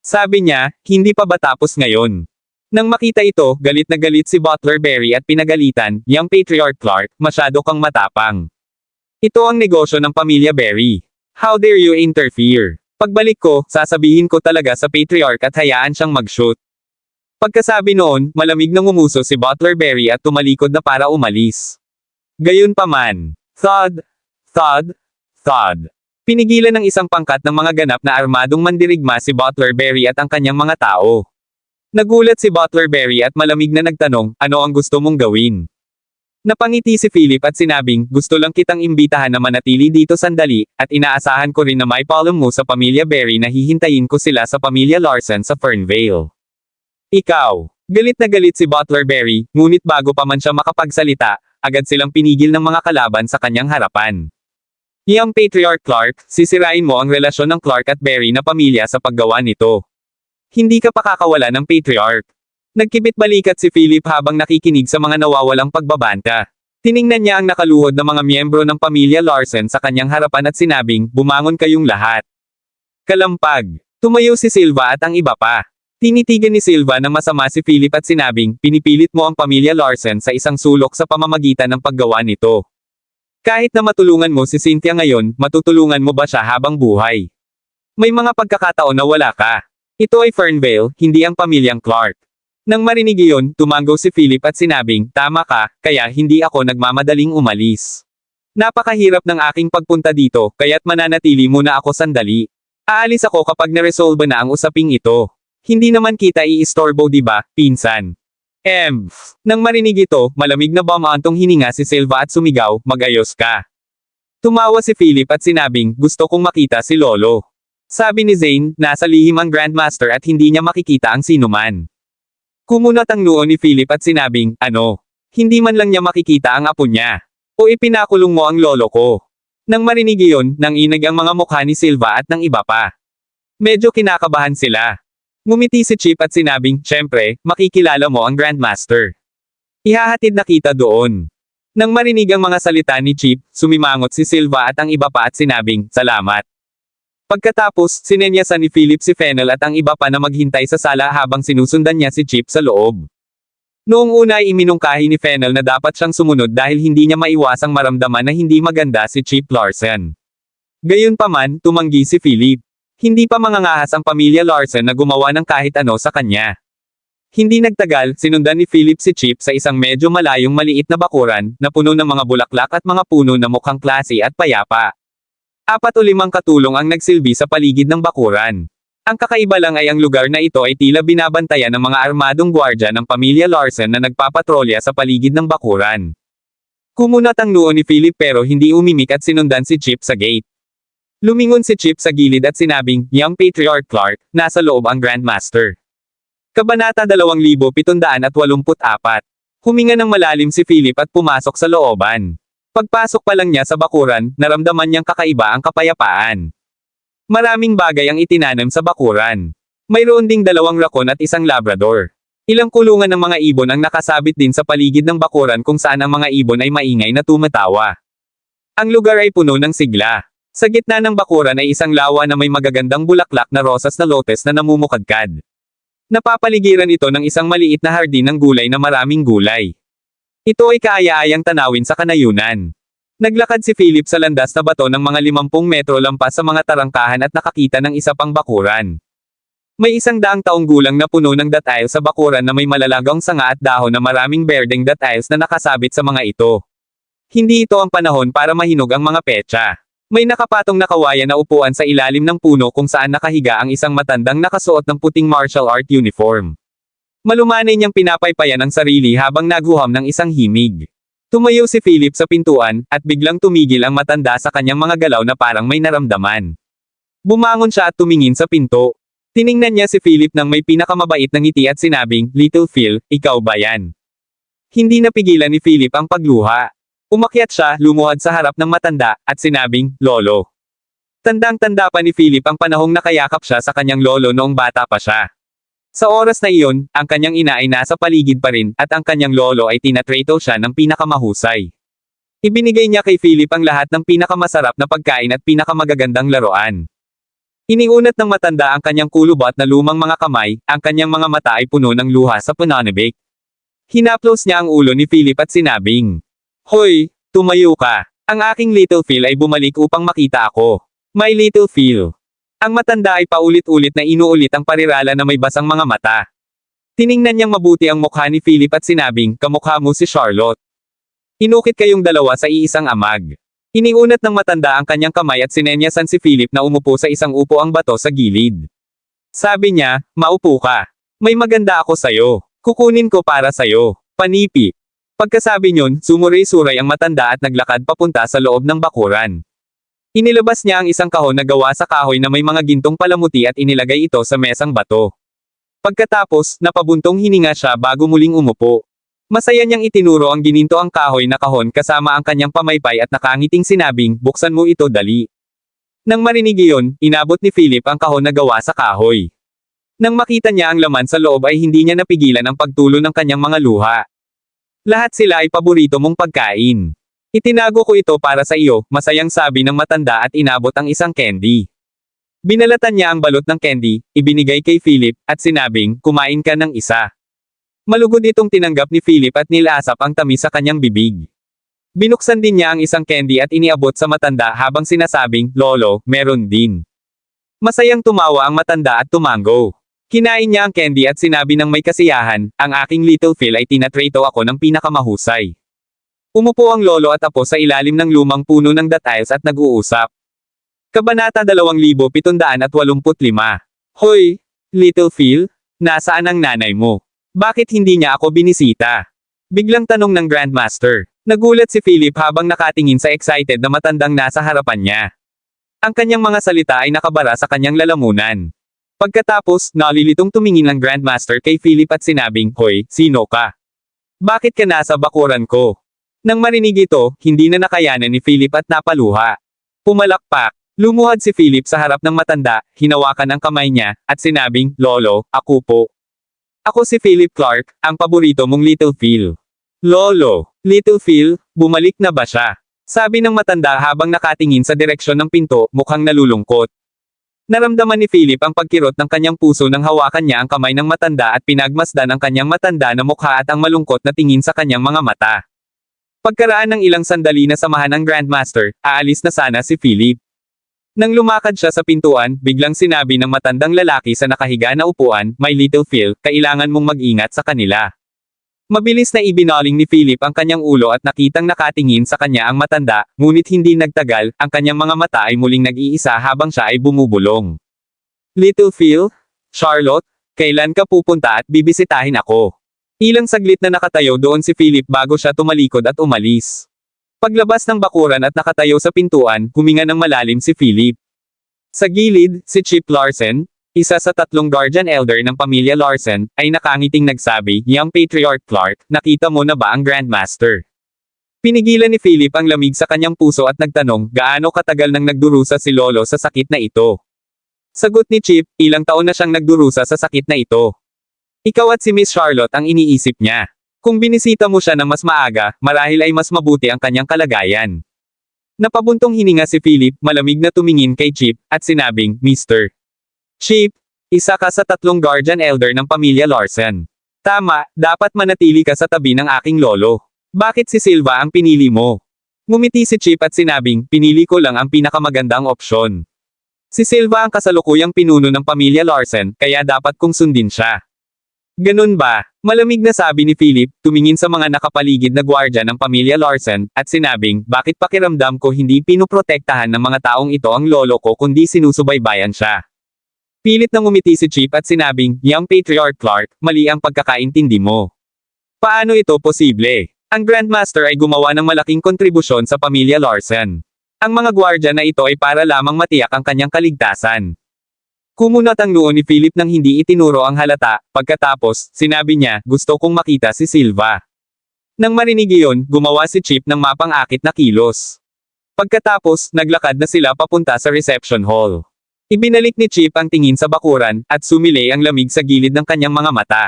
Sabi niya, hindi pa ba tapos ngayon? Nang makita ito, galit na galit si Butler Berry at pinagalitan, Young Patriarch Clark, masyado kang matapang. Ito ang negosyo ng pamilya Berry. How dare you interfere? Pagbalik ko, sasabihin ko talaga sa Patriarch at hayaan siyang mag-shoot. Pagkasabi noon, malamig na ngumuso si Butler Berry at tumalikod na para umalis. Gayunpaman. Thud, thud, thud. Pinigilan ng isang pangkat ng mga ganap na armadong mandirigma si Butler Berry at ang kanyang mga tao. Nagulat si Butler Berry at malamig na nagtanong, ano ang gusto mong gawin? Napangiti si Philip at sinabing, gusto lang kitang imbitahan na manatili dito sandali, at inaasahan ko rin na may palom mo sa pamilya Berry na hihintayin ko sila sa pamilya Larsen sa Fernvale. Ikaw. Galit na galit si Butler Berry, ngunit bago pa man siya makapagsalita, agad silang pinigil ng mga kalaban sa kanyang harapan. Young Patriarch Clark, sisirain mo ang relasyon ng Clark at Berry na pamilya sa paggawa nito. Hindi ka pakakawala ng Patriarch. Nagkibit balikat si Philip habang nakikinig sa mga nawawalang pagbabanta. Tiningnan niya ang nakaluhod na mga miyembro ng pamilya Larsen sa kanyang harapan at sinabing, bumangon kayong lahat. Kalampag. Tumayo si Silva at ang iba pa. Tinitigan ni Silva na masama si Philip at sinabing, pinipilit mo ang pamilya Larsen sa isang sulok sa pamamagitan ng paggawa nito. Kahit na matulungan mo si Cynthia ngayon, matutulungan mo ba siya habang buhay? May mga pagkakataon na wala ka. Ito ay Fernvale, hindi ang pamilyang Clark. Nang marinig iyon, tumango si Philip at sinabing, tama ka, kaya hindi ako nagmamadaling umalis. Napakahirap ng aking pagpunta dito, kaya't mananatili muna ako sandali. Aalis ako kapag naresolve na ang usaping ito. Hindi naman kita iistorbo diba, pinsan? Nang marinig ito, malamig na bumantong hininga si Silva at sumigaw, magayos ka. Tumawa si Philip at sinabing, gusto kong makita si Lolo. Sabi ni Zane, nasa lihim ang Grandmaster at hindi niya makikita ang sinuman. Kumunat ang noo ni Philip at sinabing, ano? Hindi man lang niya makikita ang apo niya. O ipinakulong mo ang lolo ko. Nang marinig iyon, nanginig ang mga mukha ni Silva at ng iba pa. Medyo kinakabahan sila. Ngumiti si Chip at sinabing, syempre, makikilala mo ang Grandmaster. Ihahatid na kita doon. Nang marinig ang mga salita ni Chip, sumimangot si Silva at ang iba pa at sinabing, salamat. Pagkatapos, sinenyasan ni Philip si Fennel at ang iba pa na maghintay sa sala habang sinusundan niya si Chip sa loob. Noong una ay iminungkahi ni Fennel na dapat siyang sumunod dahil hindi niya maiwasang maramdaman na hindi maganda si Chip Larsen. Gayunpaman, tumanggi si Philip. Hindi pa mangangahas ang pamilya Larsen na gumawa ng kahit ano sa kanya. Hindi nagtagal, sinundan ni Philip si Chip sa isang medyo malayong maliit na bakuran, na puno ng mga bulaklak at mga puno na mukhang klase at payapa. 4 o 5 katulong ang nagsilbi sa paligid ng bakuran. Ang kakaiba lang ay ang lugar na ito ay tila binabantayan ng mga armadong gwardya ng pamilya Larsen na nagpapatrolya sa paligid ng bakuran. Kumunat ang noo ni Philip pero hindi umimik at sinundan si Chip sa gate. Lumingon si Chip sa gilid at sinabing, Young Patriarch Clark, nasa loob ang Grandmaster. Kabanata 2784. Huminga ng malalim si Philip at pumasok sa looban. Pagpasok pa lang niya sa bakuran, naramdaman niyang kakaiba ang kapayapaan. Maraming bagay ang itinanam sa bakuran. Mayroon ding 2 rakon at 1 labrador. Ilang kulungan ng mga ibon ang nakasabit din sa paligid ng bakuran kung saan ang mga ibon ay maingay na tumatawa. Ang lugar ay puno ng sigla. Sa gitna ng bakuran ay isang lawa na may magagandang bulaklak na rosas na lotes na namumukadkad. Napapaligiran ito ng isang maliit na hardin ng gulay na maraming gulay. Ito ay kaaya-ayang tanawin sa kanayunan. Naglakad si Philip sa landas na bato ng mga 50 metro lampas sa mga tarangkahan at nakakita ng isa pang bakuran. May 100 taong gulang na puno ng datail sa bakuran na may malalagang sanga at dahon na maraming berdeng datails na nakasabit sa mga ito. Hindi ito ang panahon para mahinog ang mga petsa. May nakapatong na kawayan na upuan sa ilalim ng puno kung saan nakahiga ang isang matandang nakasuot ng puting martial art uniform. Malumanay niyang pinapaypayan ang sarili habang naguham ng isang himig. Tumayo si Philip sa pintuan, at biglang tumigil ang matanda sa kanyang mga galaw na parang may naramdaman. Bumangon siya at tumingin sa pinto. Tiningnan niya si Philip nang may pinakamabait na ngiti at sinabing, "Little Phil, ikaw ba yan?" Hindi napigilan ni Philip ang pagluha. Umakyat siya, lumuhad sa harap ng matanda, at sinabing, "Lolo." Tandang-tanda pa ni Philip ang panahong nakayakap siya sa kanyang lolo noong bata pa siya. Sa oras na iyon, ang kanyang ina ay nasa paligid pa rin, at ang kanyang lolo ay tinatrato siya ng pinakamahusay. Ibinigay niya kay Philip ang lahat ng pinakamasarap na pagkain at pinakamagagandang laruan. Iniunat ng matanda ang kanyang kulubat na lumang mga kamay, ang kanyang mga mata ay puno ng luha sa pananabik. Hinaplos niya ang ulo ni Philip at sinabing, "Hoy, tumayo ka. Ang aking Little Phil ay bumalik upang makita ako. My Little Phil." Ang matanda ay paulit-ulit na inuulit ang parirala na may basang mga mata. Tiningnan niyang mabuti ang mukha ni Philip at sinabing, "Kamukha mo si Charlotte. Inukit kayong dalawa sa iisang amag." Iniunat ng matanda ang kanyang kamay at sinenyasan si Philip na umupo sa isang upuang bato sa gilid. Sabi niya, "Maupo ka. May maganda ako sayo. Kukunin ko para sayo. Panipi." Pagkasabi niyon, sumuray-suray ang matanda at naglakad papunta sa loob ng bakuran. Inilabas niya ang isang kahon na gawa sa kahoy na may mga gintong palamuti at inilagay ito sa mesang bato. Pagkatapos, napabuntong hininga siya bago muling umupo. Masaya niyang itinuro ang gininto ang kahoy na kahon kasama ang kanyang pamaypay at nakangiting sinabing, "Buksan mo ito dali." Nang marinig iyon, inabot ni Philip ang kahon na gawa sa kahoy. Nang makita niya ang laman sa loob ay hindi niya napigilan ang pagtulo ng kanyang mga luha. "Lahat sila ay paborito mong pagkain. Itinago ko ito para sa iyo," masayang sabi ng matanda at inabot ang isang candy. Binalatan niya ang balot ng candy, ibinigay kay Philip, at sinabing, "Kumain ka ng isa." Malugod itong tinanggap ni Philip at nilasap ang tamis sa kanyang bibig. Binuksan din niya ang isang candy at iniabot sa matanda habang sinasabing, "Lolo, meron din." Masayang tumawa ang matanda at tumango. Kinain niya ang candy at sinabi ng may kasiyahan, "Ang aking Little Phil ay tinatrato ako ng pinakamahusay." Umupo ang lolo at apo sa ilalim ng lumang puno ng datails at nag-uusap. Kabanata 2785. "Hoy, Little Phil, nasaan ang nanay mo? Bakit hindi niya ako binisita?" Biglang tanong ng Grandmaster. Nagulat si Philip habang nakatingin sa excited na matandang nasa harapan niya. Ang kanyang mga salita ay nakabara sa kanyang lalamunan. Pagkatapos, nalilitong tumingin ang Grandmaster kay Philip at sinabing, "Hoy, sino ka? Bakit ka nasa bakuran ko?" Nang marinig ito, hindi na nakayanan ni Philip at napaluha. Pumalakpak. Lumuhad si Philip sa harap ng matanda, hinawakan ang kamay niya, at sinabing, "Lolo, ako po. Ako si Philip Clark, ang paborito mong Little Phil." "Lolo, Little Phil, bumalik na ba siya?" Sabi ng matanda habang nakatingin sa direksyon ng pinto, mukhang nalulungkot. Naramdaman ni Philip ang pagkirot ng kanyang puso nang hawakan niya ang kamay ng matanda at pinagmasdan ang kanyang matanda na mukha at ang malungkot na tingin sa kanyang mga mata. Pagkaraan ng ilang sandali na samahan ng Grandmaster, aalis na sana si Philip. Nang lumakad siya sa pintuan, biglang sinabi ng matandang lalaki sa nakahiga na upuan, "My Little Phil, kailangan mong mag-ingat sa kanila." Mabilis na ibinaling ni Philip ang kanyang ulo at nakitang nakatingin sa kanya ang matanda, ngunit hindi nagtagal, ang kanyang mga mata ay muling nag-iisa habang siya ay bumubulong. "Little Phil? Charlotte? Kailan ka pupunta at bibisitahin ako?" Ilang saglit na nakatayo doon si Philip bago siya tumalikod at umalis. Paglabas ng bakuran at nakatayo sa pintuan, huminga ng malalim si Philip. Sa gilid, si Chip Larsen, isa sa tatlong guardian elder ng pamilya Larsen, ay nakangiting nagsabi, "Young Patriarch Clark, nakita mo na ba ang Grandmaster?" Pinigilan ni Philip ang lamig sa kanyang puso at nagtanong, gaano katagal nang nagdurusa si Lolo sa sakit na ito? Sagot ni Chip, ilang taon na siyang nagdurusa sa sakit na ito. Ikaw at si Miss Charlotte ang iniisip niya. Kung binisita mo siya ng mas maaga, marahil ay mas mabuti ang kanyang kalagayan. Napabuntong hininga si Philip, malamig na tumingin kay Chip, at sinabing, Mr. Chip, isa ka sa tatlong guardian elder ng pamilya Larsen. Tama, dapat manatili ka sa tabi ng aking lolo. Bakit si Silva ang pinili mo? Ngumiti si Chip at sinabing, pinili ko lang ang pinakamagandang opsyon. Si Silva ang kasalukuyang pinuno ng pamilya Larsen, kaya dapat kong sundin siya. Ganun ba? Malamig na sabi ni Philip, tumingin sa mga nakapaligid na gwardya ng pamilya Larsen, at sinabing, bakit pakiramdam ko hindi pinoprotektahan ng mga taong ito ang lolo ko kundi sinusubaybayan siya. Pilit na ngumiti si Chip at sinabing, Young Patriarch Clark, mali ang pagkakaintindi mo. Paano ito posible? Ang Grandmaster ay gumawa ng malaking kontribusyon sa pamilya Larsen. Ang mga gwardya na ito ay para lamang matiyak ang kanyang kaligtasan. Kumunat ang noo ni Philip nang hindi itinuro ang halata, pagkatapos, sinabi niya, gusto kong makita si Silva. Nang marinig iyon, gumawa si Chip ng mapang-akit na kilos. Pagkatapos, naglakad na sila papunta sa reception hall. Ibinalik ni Chip ang tingin sa bakuran, at sumilay ang lamig sa gilid ng kanyang mga mata.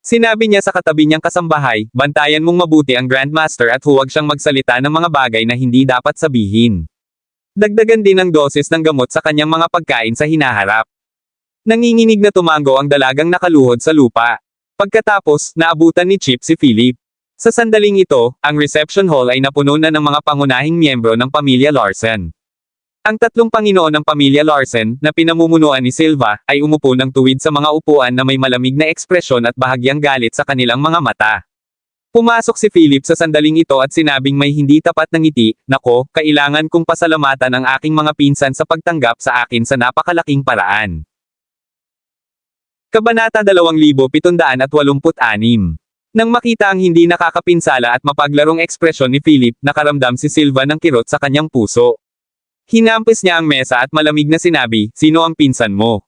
Sinabi niya sa katabi niyang kasambahay, bantayan mong mabuti ang Grandmaster at huwag siyang magsalita ng mga bagay na hindi dapat sabihin. Dagdagan din ang dosis ng gamot sa kanyang mga pagkain sa hinaharap. Nanginginig na tumango ang dalagang nakaluhod sa lupa. Pagkatapos, naabutan ni Chip si Philip. Sa sandaling ito, ang reception hall ay napuno na ng mga pangunahing miyembro ng pamilya Larsen. Ang tatlong Panginoon ng pamilya Larsen, na pinamumunuan ni Silva, ay umupo ng tuwid sa mga upuan na may malamig na ekspresyon at bahagyang galit sa kanilang mga mata. Pumasok si Philip sa sandaling ito at sinabing may hindi tapat na ngiti, nako, kailangan kong pasalamatan ang aking mga pinsan sa pagtanggap sa akin sa napakalaking paraan. Kabanata 2786. Nang makita ang hindi nakakapinsala at mapaglarong ekspresyon ni Philip, nakaramdam si Silva ng kirot sa kanyang puso. Hinampis niya ang mesa at malamig na sinabi, sino ang pinsan mo?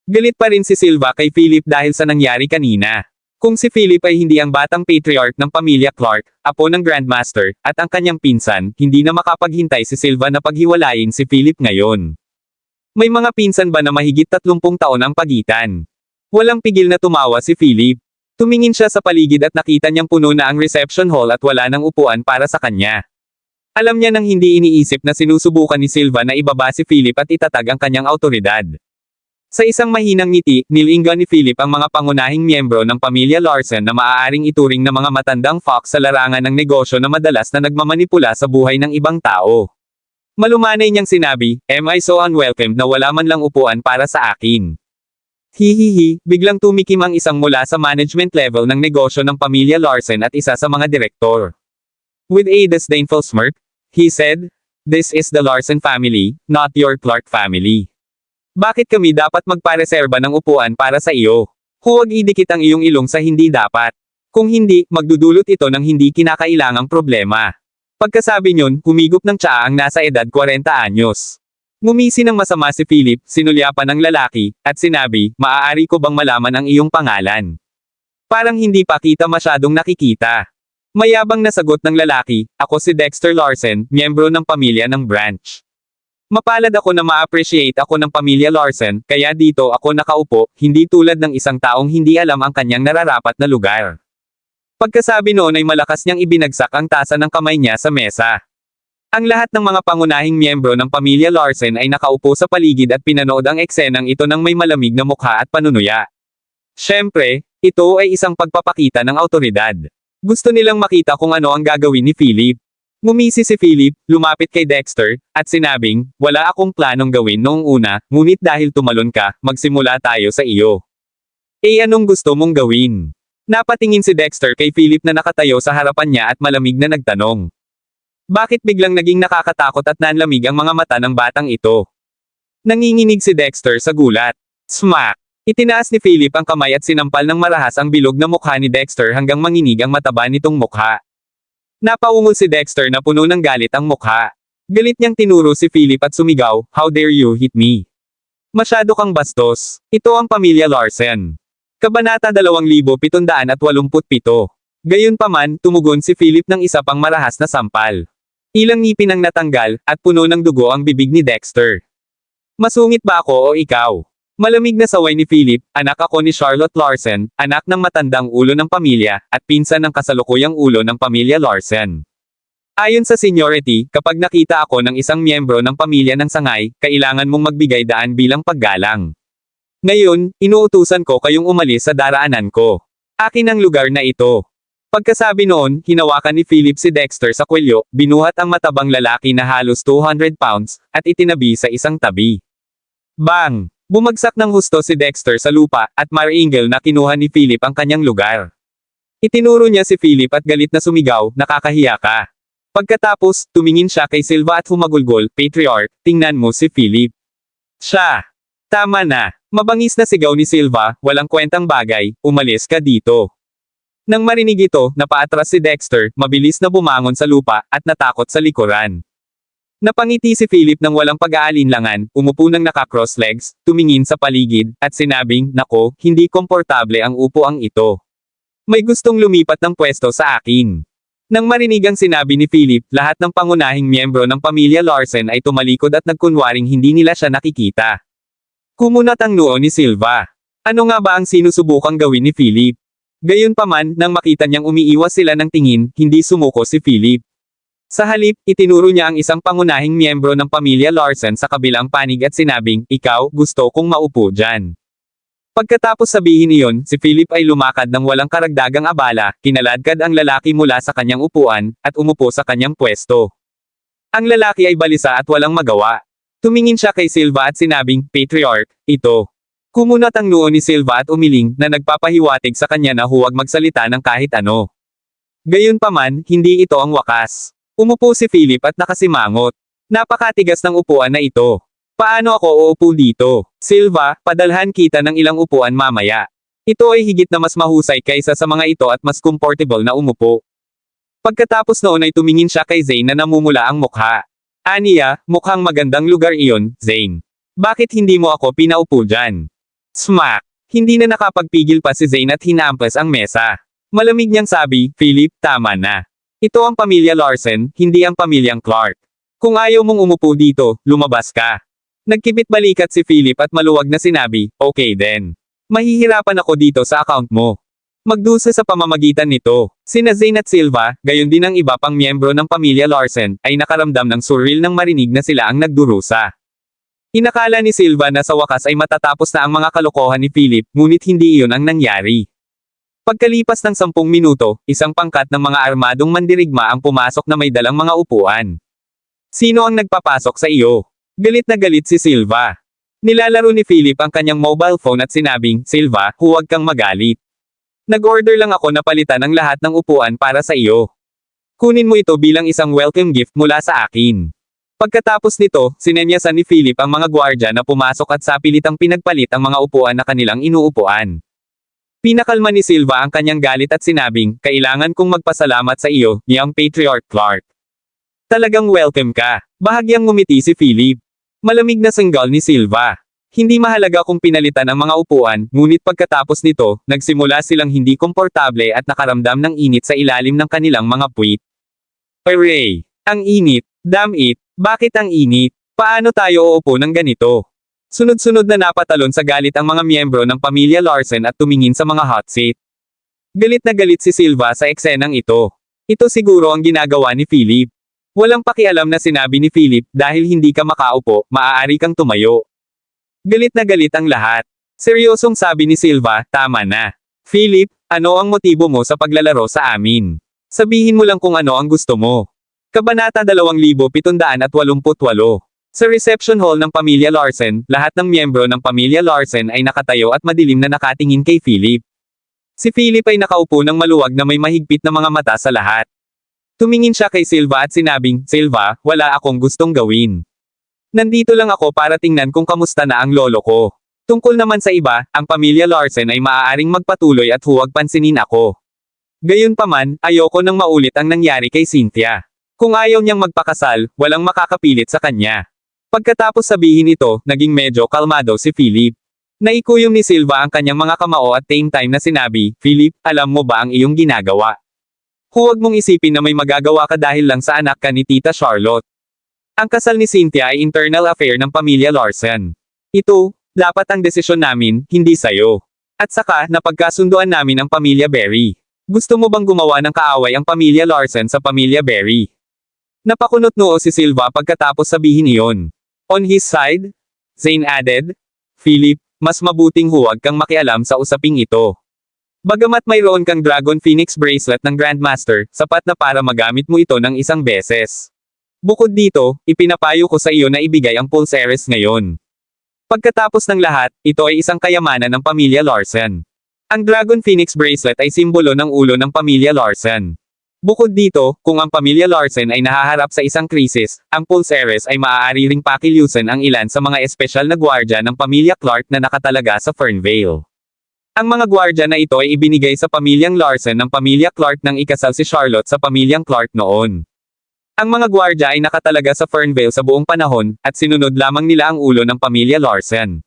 Galit pa rin si Silva kay Philip dahil sa nangyari kanina. Kung si Philip ay hindi ang batang patriarch ng pamilya Clark, apo ng Grandmaster, at ang kanyang pinsan, hindi na makapaghintay si Silva na paghiwalayin si Philip ngayon. May mga pinsan ba na mahigit 30 taon ang pagitan? Walang pigil na tumawa si Philip. Tumingin siya sa paligid at nakita niyang puno na ang reception hall at wala nang upuan para sa kanya. Alam niya nang hindi iniisip na sinusubukan ni Silva na ibaba si Philip at itatag ang kanyang autoridad. Sa isang mahinang ngiti, nilinggan ni Philip ang mga pangunahing miyembro ng pamilya Larsen na maaaring ituring na mga matandang fox sa larangan ng negosyo na madalas na nagmamanipula sa buhay ng ibang tao. Malumanay niyang sinabi, am I so unwelcomed na wala man lang upuan para sa akin? Hihihi, biglang tumikim ang isang mula sa management level ng negosyo ng pamilya Larsen at isa sa mga direktor. With a disdainful smirk, he said, this is the Larsen family, not your Clark family. Bakit kami dapat magpareserba ng upuan para sa iyo? Huwag idikit ang iyong ilong sa hindi dapat. Kung hindi, magdudulot ito ng hindi kinakailangang problema. Pagkasabi niyon, humigop ng tsaa ang nasa edad 40 anyos. Ngumisi ng masama si Philip, sinulyapan ng lalaki, at sinabi, maaari ko bang malaman ang iyong pangalan? Parang hindi pa kita masyadong nakikita. Mayabang na sagot ng lalaki, ako si Dexter Larsen, miyembro ng pamilya ng branch. Mapalad ako na ma-appreciate ako ng pamilya Larsen, kaya dito ako nakaupo, hindi tulad ng isang taong hindi alam ang kanyang nararapat na lugar. Pagkasabi noon ay malakas niyang ibinagsak ang tasa ng kamay niya sa mesa. Ang lahat ng mga pangunahing miyembro ng pamilya Larsen ay nakaupo sa paligid at pinanood ang eksenang ito ng may malamig na mukha at panunuya. Siyempre, ito ay isang pagpapakita ng autoridad. Gusto nilang makita kung ano ang gagawin ni Philip. Ngumisi si Philip, lumapit kay Dexter, at sinabing, wala akong planong gawin noong una, ngunit dahil tumalon ka, magsimula tayo sa iyo. Anong gusto mong gawin? Napatingin si Dexter kay Philip na nakatayo sa harapan niya at malamig na nagtanong. Bakit biglang naging nakakatakot at nanlamig ang mga mata ng batang ito? Nanginginig si Dexter sa gulat. Smack! Itinaas ni Philip ang kamay at sinampal ng marahas ang bilog na mukha ni Dexter hanggang manginig ang mataba nitong mukha. Napaungol si Dexter na puno ng galit ang mukha. Galit niyang tinuro si Philip at sumigaw, how dare you hit me? Masyado kang bastos. Ito ang pamilya Larsen. Kabanata 2787. Gayunpaman, tumugon si Philip ng isa pang marahas na sampal. Ilang ngipin ang natanggal, at puno ng dugo ang bibig ni Dexter. Masungit ba ako o ikaw? Malamig na saway ni Philip, anak ako ni Charlotte Larsen, anak ng matandang ulo ng pamilya, at pinsan ng kasalukuyang ulo ng pamilya Larsen. Ayon sa seniority, kapag nakita ako ng isang miyembro ng pamilya ng sangay, kailangan mong magbigay daan bilang paggalang. Ngayon, inuutusan ko kayong umalis sa daraanan ko. Akin ang lugar na ito. Pagkasabi noon, hinawakan ni Philip si Dexter sa kwelyo, binuhat ang matabang lalaki na halos 200 pounds, at itinabi sa isang tabi. Bang! Bumagsak ng husto si Dexter sa lupa, at maringal na kinuha ni Philip ang kanyang lugar. Itinuro niya si Philip at galit na sumigaw, nakakahiya ka. Pagkatapos, tumingin siya kay Silva at humagulgol, Patriarch, tingnan mo si Philip. Siya. Tama na. Mabangis na sigaw ni Silva, walang kwentang bagay, umalis ka dito. Nang marinig ito, napaatras si Dexter, mabilis na bumangon sa lupa, at natakot sa likuran. Napangiti si Philip ng walang pag-aalinlangan, umupo ng naka-cross legs, tumingin sa paligid, at sinabing, nako, hindi komportable ang upuang ito. May gustong lumipat ng pwesto sa akin. Nang marinig ang sinabi ni Philip, lahat ng pangunahing miyembro ng pamilya Larsen ay tumalikod at nagkunwaring hindi nila siya nakikita. Kumunat ang noo ni Silva. Ano nga ba ang sinusubukang gawin ni Philip? Gayunpaman, nang makita niyang umiiwas sila ng tingin, hindi sumuko si Philip. Sa halip, itinuro niya ang isang pangunahing miyembro ng pamilya Larsen sa kabilang panig at sinabing, ikaw, gusto kong maupo dyan. Pagkatapos sabihin iyon, si Philip ay lumakad ng walang karagdagang abala, kinaladkad ang lalaki mula sa kanyang upuan, at umupo sa kanyang pwesto. Ang lalaki ay balisa at walang magawa. Tumingin siya kay Silva at sinabing, Patriarch, ito. Kumunat ang noo ni Silva at umiling, na nagpapahiwatig sa kanya na huwag magsalita ng kahit ano. Gayunpaman, hindi ito ang wakas. Umupo si Philip at nakasimangot. Napakatigas ng upuan na ito. Paano ako uupo dito? Silva, padalhan kita ng ilang upuan mamaya. Ito ay higit na mas mahusay kaysa sa mga ito at mas comfortable na umupo. Pagkatapos noon ay tumingin siya kay Zane na namumula ang mukha. Aniya, mukhang magandang lugar iyon, Zane. Bakit hindi mo ako pinaupo dyan? Smack! Hindi na nakapagpigil pa si Zane at hinaampas ang mesa. Malamig niyang sabi, Philip, tama na. Ito ang pamilya Larsen, hindi ang pamilyang Clark. Kung ayaw mong umupo dito, lumabas ka. Nagkibit balikat si Philip at maluwag na sinabi, okay then. Mahihirapan ako dito sa account mo. Magdusa sa pamamagitan nito. Sina Zane at Silva, gayon din ang iba pang miyembro ng pamilya Larsen, ay nakaramdam ng surreal nang marinig na sila ang nagdurusa. Inakala ni Silva na sa wakas ay matatapos na ang mga kalokohan ni Philip, ngunit hindi iyon ang nangyari. Pagkalipas ng 10 minuto, isang pangkat ng mga armadong mandirigma ang pumasok na may dalang mga upuan. Sino ang nagpapasok sa iyo? Galit na galit si Silva. Nilalaro ni Philip ang kanyang mobile phone at sinabing, Silva, huwag kang magalit. Nag-order lang ako na palitan ang lahat ng upuan para sa iyo. Kunin mo ito bilang isang welcome gift mula sa akin. Pagkatapos nito, sinenyasan ni Philip ang mga gwardya na pumasok at sapilitang pinagpalit ang mga upuan na kanilang inuupuan. Pinakalma ni Silva ang kanyang galit at sinabing, kailangan kong magpasalamat sa iyo, young Patriarch Clark. Talagang welcome ka. Bahagyang ngumiti si Philip. Malamig na sanggal ni Silva. Hindi mahalaga kung pinalitan ang mga upuan, ngunit pagkatapos nito, nagsimula silang hindi komportable at nakaramdam ng init sa ilalim ng kanilang mga puwit. Hooray! Ang init! Damn it! Bakit ang init? Paano tayo uupo ng ganito? Sunod-sunod na napatalon sa galit ang mga miyembro ng pamilya Larsen at tumingin sa mga hot seat. Galit na galit si Silva sa eksenang ito. Ito siguro ang ginagawa ni Philip. Walang pakialam na sinabi ni Philip, dahil hindi ka makaupo, maaari kang tumayo. Galit na galit ang lahat. Seryosong sabi ni Silva, tama na. Philip, ano ang motibo mo sa paglalaro sa amin? Sabihin mo lang kung ano ang gusto mo. Kabanata 2788. Sa reception hall ng pamilya Larsen, lahat ng miyembro ng pamilya Larsen ay nakatayo at madilim na nakatingin kay Philip. Si Philip ay nakaupo ng maluwag na may mahigpit na mga mata sa lahat. Tumingin siya kay Silva at sinabing, Silva, wala akong gustong gawin. Nandito lang ako para tingnan kung kamusta na ang lolo ko. Tungkol naman sa iba, ang pamilya Larsen ay maaaring magpatuloy at huwag pansinin ako. Gayunpaman, ayoko nang maulit ang nangyari kay Cynthia. Kung ayaw niyang magpakasal, walang makakapilit sa kanya. Pagkatapos sabihin ito, naging medyo kalmado si Philip. Naikuyom ni Silva ang kanyang mga kamao at same time na sinabi, Philip, alam mo ba ang iyong ginagawa? Huwag mong isipin na may magagawa ka dahil lang sa anak ka ni Tita Charlotte. Ang kasal ni Cynthia ay internal affair ng pamilya Larson. Ito, dapat ang desisyon namin, hindi sayo. At saka, napagkasunduan namin ang pamilya Berry. Gusto mo bang gumawa ng kaaway ang pamilya Larson sa pamilya Berry? Napakunot noo si Silva pagkatapos sabihin iyon. On his side, Zane added, Philip, mas mabuting huwag kang makialam sa usaping ito. Bagamat mayroon kang Dragon Phoenix bracelet ng Grandmaster, sapat na para magamit mo ito ng isang beses. Bukod dito, ipinapayo ko sa iyo na ibigay ang Pulse Heiress ngayon. Pagkatapos ng lahat, ito ay isang kayamanan ng pamilya Larson. Ang Dragon Phoenix bracelet ay simbolo ng ulo ng pamilya Larson. Bukod dito, kung ang pamilya Larson ay nahaharap sa isang krisis, ang Pulse Heiress ay maaari ring pakilusan ang ilan sa mga espesyal na gwardya ng pamilya Clark na nakatalaga sa Fernvale. Ang mga gwardya na ito ay ibinigay sa pamilyang Larson ng pamilya Clark nang ikasal si Charlotte sa pamilyang Clark noon. Ang mga gwardya ay nakatalaga sa Fernvale sa buong panahon, at sinunod lamang nila ang ulo ng pamilya Larson.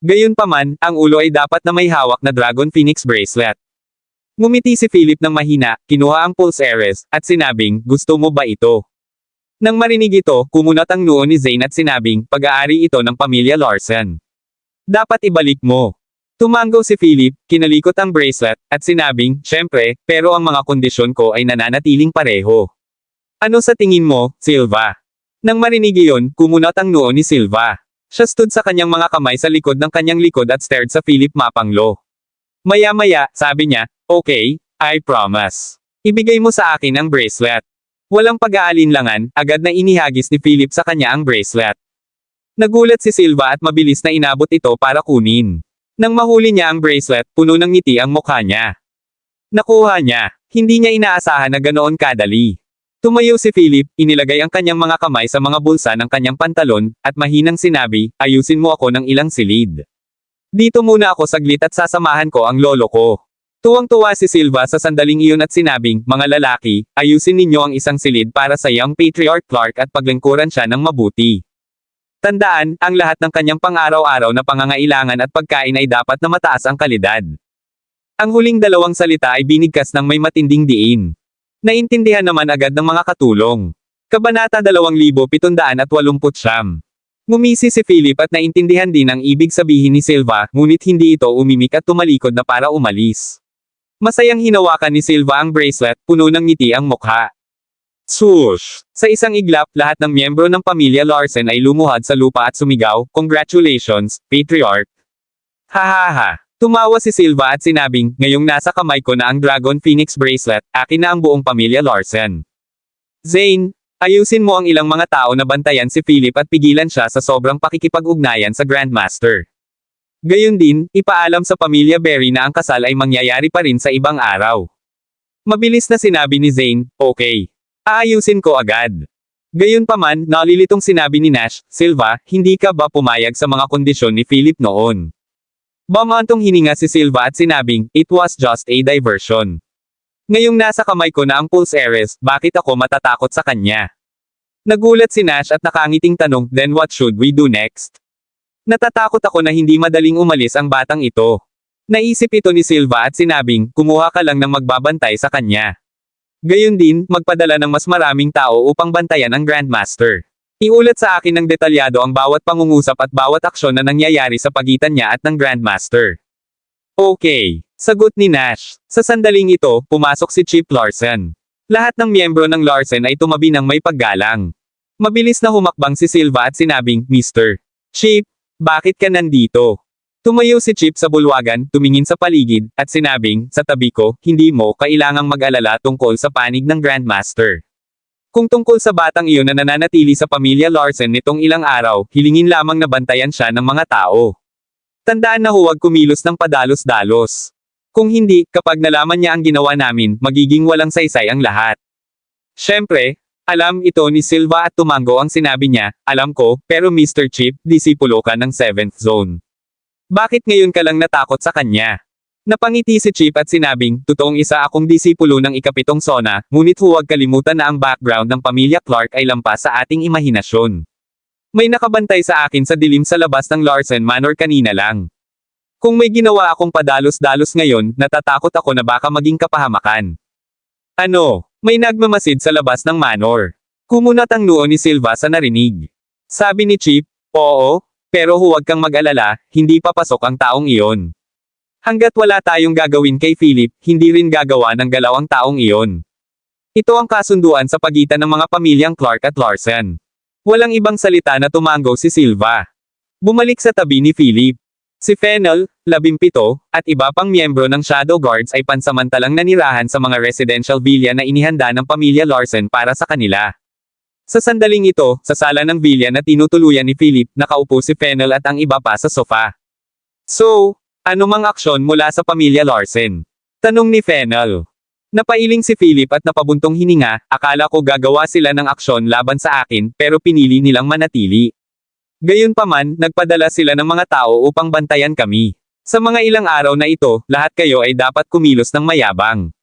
Gayunpaman, ang ulo ay dapat na may hawak na Dragon Phoenix bracelet. Ngumiti si Philip ng mahina, kinuha ang Pulse Heiress, at sinabing, gusto mo ba ito? Nang marinig ito, kumunat ang noo ni Zane at sinabing, pag-aari ito ng pamilya Larson. Dapat ibalik mo. Tumango si Philip, kinalikot ang bracelet, at sinabing, syempre, pero ang mga kondisyon ko ay nananatiling pareho. Ano sa tingin mo, Silva? Nang marinig iyon, kumunat ang noo ni Silva. Siya stood sa kanyang mga kamay sa likod ng kanyang likod at stared sa Philip Mapanglo. Maya-maya, sabi niya, okay, I promise. Ibigay mo sa akin ang bracelet. Walang pag-aalinlangan, agad na inihagis ni Philip sa kanya ang bracelet. Nagulat si Silva at mabilis na inabot ito para kunin. Nang mahuli niya ang bracelet, puno ng ngiti ang mukha niya. Nakuha niya. Hindi niya inaasahan na ganoon kadali. Tumayo si Philip, inilagay ang kanyang mga kamay sa mga bulsa ng kanyang pantalon, at mahinang sinabi, ayusin mo ako ng ilang silid. Dito muna ako saglit at sasamahan ko ang lolo ko. Tuwang-tuwa si Silva sa sandaling iyon at sinabing, mga lalaki, ayusin ninyo ang isang silid para sa young patriarch Clark at paglingkuran siya ng mabuti. Tandaan, ang lahat ng kanyang pang-araw-araw na pangangailangan at pagkain ay dapat na mataas ang kalidad. Ang huling dalawang salita ay binigkas ng may matinding diin. Naintindihan naman agad ng mga katulong. Kabanata 2789. Ngumisi si Philip at naintindihan din ang ibig sabihin ni Silva, ngunit hindi ito umimik at tumalikod na para umalis. Masayang hinawakan ni Silva ang bracelet, puno ng ngiti ang mukha. Swoosh! Sa isang iglap, lahat ng miyembro ng pamilya Larson ay lumuhad sa lupa at sumigaw, congratulations, Patriarch! Hahaha! Tumawa si Silva at sinabing, ngayong nasa kamay ko na ang Dragon Phoenix bracelet, akin na ang buong pamilya Larson. Zane, ayusin mo ang ilang mga tao na bantayan si Philip at pigilan siya sa sobrang pakikipag-ugnayan sa Grandmaster. Gayon din, ipaalam sa pamilya Berry na ang kasal ay mangyayari pa rin sa ibang araw. Mabilis na sinabi ni Zane, okay. Aayusin ko agad. Gayunpaman, nalilitong sinabi ni Nash, Silva, hindi ka ba pumayag sa mga kondisyon ni Philip noon? Bumantong hininga si Silva at sinabing, it was just a diversion. Ngayong nasa kamay ko na ang Pulse Heiress, bakit ako matatakot sa kanya? Nagulat si Nash at nakangiting tanong, then what should we do next? Natatakot ako na hindi madaling umalis ang batang ito. Naisip ito ni Silva at sinabing, kumuha ka lang ng magbabantay sa kanya. Gayon din, magpadala ng mas maraming tao upang bantayan ang Grandmaster. Iulat sa akin ng detalyado ang bawat pangungusap at bawat aksyon na nangyayari sa pagitan niya at ng Grandmaster. Okay, sagot ni Nash. Sa sandaling ito, pumasok si Chip Larson. Lahat ng miyembro ng Larson ay tumabi ng may paggalang. Mabilis na humakbang si Silva at sinabing, Mr. Chip, bakit ka nandito? Tumayo si Chip sa bulwagan, tumingin sa paligid, at sinabing, sa tabi ko, hindi mo kailangang mag-alala tungkol sa panig ng Grandmaster. Kung tungkol sa batang iyon na nananatili sa pamilya Larson nitong ilang araw, hilingin lamang na bantayan siya ng mga tao. Tandaan na huwag kumilos ng padalos-dalos. Kung hindi, kapag nalaman niya ang ginawa namin, magiging walang saysay ang lahat. Siyempre, alam ito ni Silva at tumango ang sinabi niya, alam ko, pero Mr. Chip, disipulo ka ng 7th Zone. Bakit ngayon ka lang natakot sa kanya? Napangiti si Chip at sinabing, totoong isa akong disipulo ng ikapitong zona, ngunit huwag kalimutan na ang background ng pamilya Clark ay lampas sa ating imahinasyon. May nakabantay sa akin sa dilim sa labas ng Larsen Manor kanina lang. Kung may ginawa akong padalos-dalos ngayon, natatakot ako na baka maging kapahamakan. Ano? May nagmamasid sa labas ng manor. Kumunat ang noo ni Silva sa narinig. Sabi ni Chip, oo, pero huwag kang mag-alala, hindi papasok ang taong iyon. Hanggat wala tayong gagawin kay Philip, hindi rin gagawa ng galaw ang taong iyon. Ito ang kasunduan sa pagitan ng mga pamilyang Clark at Larsen. Walang ibang salita na tumango si Silva. Bumalik sa tabi ni Philip. Si Fennel, 17, at iba pang miyembro ng Shadow Guards ay pansamantalang nanirahan sa mga residential villa na inihanda ng pamilya Larsen para sa kanila. Sa sandaling ito, sa sala ng villa na tinutuluyan ni Philip, nakaupo si Fennel at ang iba pa sa sofa. So, ano mang aksyon mula sa pamilya Larsen? Tanong ni Fennel. Napailing si Philip at napabuntong hininga, akala ko gagawa sila ng aksyon laban sa akin, pero pinili nilang manatili. Gayunpaman, nagpadala sila ng mga tao upang bantayan kami. Sa mga ilang araw na ito, lahat kayo ay dapat kumilos ng mayabang.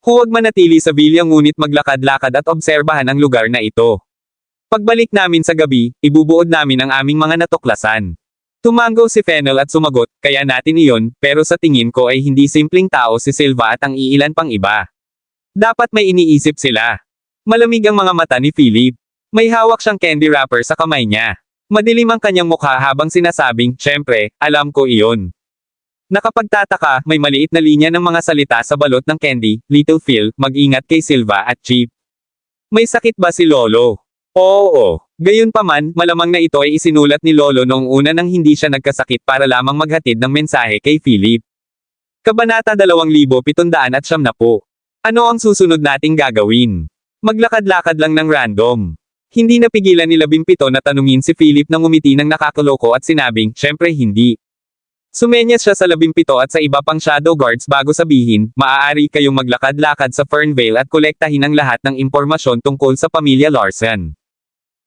Huwag manatili sa villa ngunit maglakad-lakad at obserbahan ang lugar na ito. Pagbalik namin sa gabi, ibubuod namin ang aming mga natuklasan. Tumango si Fennel at sumagot, kaya natin iyon, pero sa tingin ko ay hindi simpleng tao si Silva at ang iilan pang iba. Dapat may iniisip sila. Malamig ang mga mata ni Philip. May hawak siyang candy wrapper sa kamay niya. Madilim ang kanyang mukha habang sinasabing, syempre, alam ko iyon. Nakapagtataka, may maliit na linya ng mga salita sa balot ng candy, Little Phil, mag-ingat kay Silva at Chip. May sakit ba si Lolo? Oo. Gayunpaman, malamang na ito ay isinulat ni Lolo noong una nang hindi siya nagkasakit para lamang maghatid ng mensahe kay Philip. Kabanata 2770. Ano ang susunod nating gagawin? Maglakad-lakad lang ng random. Hindi napigilan ni 17 na tanungin si Philip nang ngumiti ng nakakaloko at sinabing, syempre hindi. Sumenyas siya sa 17 at sa iba pang shadow guards bago sabihin, maaari kayong maglakad-lakad sa Fernvale at kolektahin ang lahat ng impormasyon tungkol sa pamilya Larsen.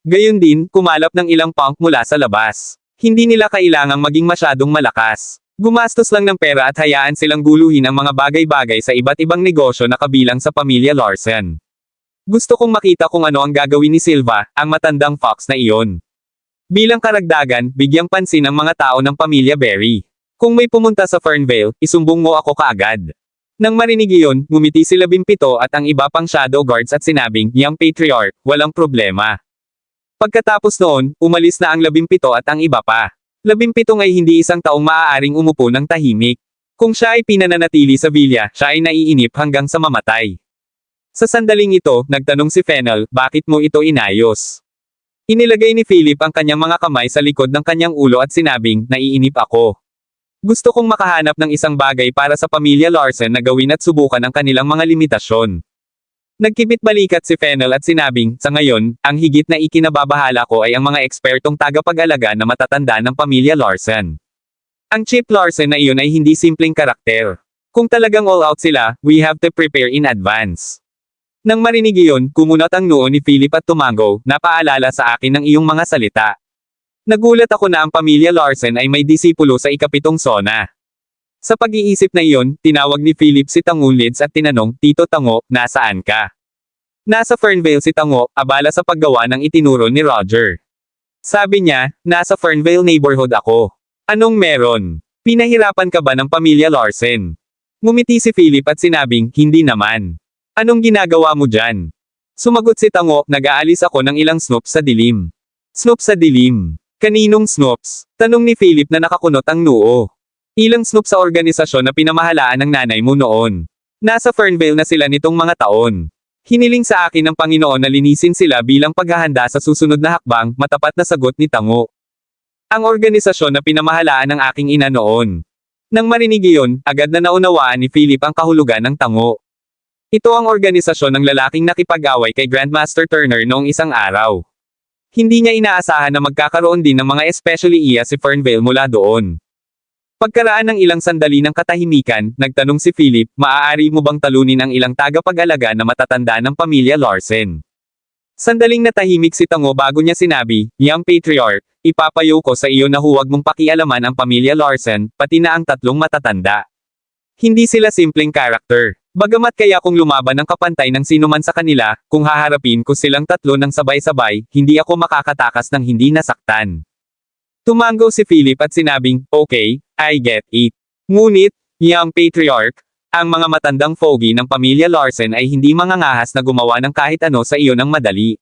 Gayon din, kumalap ng ilang punk mula sa labas. Hindi nila kailangang maging masyadong malakas. Gumastos lang ng pera at hayaan silang guluhin ang mga bagay-bagay sa iba't ibang negosyo na kabilang sa pamilya Larsen. Gusto kong makita kung ano ang gagawin ni Silva, ang matandang fox na iyon. Bilang karagdagan, bigyang pansin ang mga tao ng pamilya Berry. Kung may pumunta sa Fernvale, isumbong mo ako kaagad. Nang marinig iyon, ngumiti si 17 at ang iba pang shadow guards at sinabing, Young Patriarch, walang problema. Pagkatapos noon, umalis na ang 17 at ang iba pa. 17 ay hindi isang taong maaaring umupo ng tahimik. Kung siya ay pinananatili sa villa, siya ay naiinip hanggang sa mamatay. Sa sandaling ito, nagtanong si Fennel, bakit mo ito inayos? Inilagay ni Philip ang kanyang mga kamay sa likod ng kanyang ulo at sinabing, naiinip ako. Gusto kong makahanap ng isang bagay para sa pamilya Larsen na gawin at subukan ang kanilang mga limitasyon. Nagkibit balikat si Fennel at sinabing, sa ngayon, ang higit na ikinababahala ko ay ang mga ekspertong tagapag-alaga na matatanda ng pamilya Larsen. Ang Chip Larsen na iyon ay hindi simpleng karakter. Kung talagang all out sila, we have to prepare in advance. Nang marinig iyon, kumunat ang noo ni Philip at tumango, napaalala sa akin ng iyong mga salita. Nagulat ako na ang pamilya Larsen ay may disipulo sa ikapitong sona. Sa pag-iisip na iyon, tinawag ni Philip si Tango Lids at tinanong, Tito Tango, nasaan ka? Nasa Fernvale si Tango, abala sa paggawa ng itinuro ni Roger. Sabi niya, nasa Fernvale neighborhood ako. Anong meron? Pinahirapan ka ba ng pamilya Larsen? Ngumiti si Philip at sinabing, hindi naman. Anong ginagawa mo dyan? Sumagot si Tango, nag-aalis ako ng ilang snoops sa dilim. Snoop sa dilim. Kaninong snoops? Tanong ni Philip na nakakunot ang noo. Ilang snoop sa organisasyon na pinamahalaan ng nanay mo noon. Nasa Fernvale na sila nitong mga taon. Hiniling sa akin ng Panginoon na linisin sila bilang paghahanda sa susunod na hakbang, matapat na sagot ni Tango. Ang organisasyon na pinamahalaan ng aking ina noon. Nang marinig iyon, agad na naunawaan ni Philip ang kahulugan ng Tango. Ito ang organisasyon ng lalaking nakipag-away kay Grandmaster Turner noong isang araw. Hindi niya inaasahan na magkakaroon din ng mga especially iya si Fernvale mula doon. Pagkaraan ng ilang sandali ng katahimikan, nagtanong si Philip, maaari mo bang talunin ang ilang tagapag-alaga na matatanda ng pamilya Larsen? Sandaling natahimik si Tango bago niya sinabi, Young Patriarch, ipapayo ko sa iyo na huwag mong pakialaman ang pamilya Larsen, pati na ang tatlong matatanda. Hindi sila simpleng karakter. Bagamat kaya kung lumaban ng kapantay ng sinuman sa kanila, kung haharapin ko silang tatlo ng sabay-sabay, hindi ako makakatakas ng hindi nasaktan. Tumango si Philip at sinabing, okay, I get it. Ngunit, young patriarch, ang mga matandang fogey ng pamilya Larsen ay hindi mangangahas na gumawa ng kahit ano sa iyo ng madali.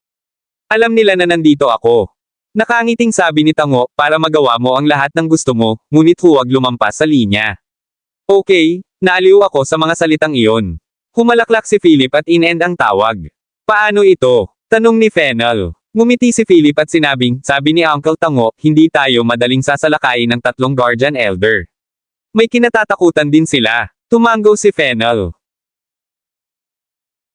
Alam nila na nandito ako. Nakangiting sabi ni Tango, para magawa mo ang lahat ng gusto mo, ngunit huwag lumampas sa linya. Okay, naaliw ako sa mga salitang iyon. Humalaklak si Philip at in-end ang tawag. Paano ito? Tanong ni Fennel. Ngumiti si Philip at sinabing, sabi ni Uncle Tango, hindi tayo madaling sasalakayin ng tatlong guardian elder. May kinatatakutan din sila. Tumango si Fennel.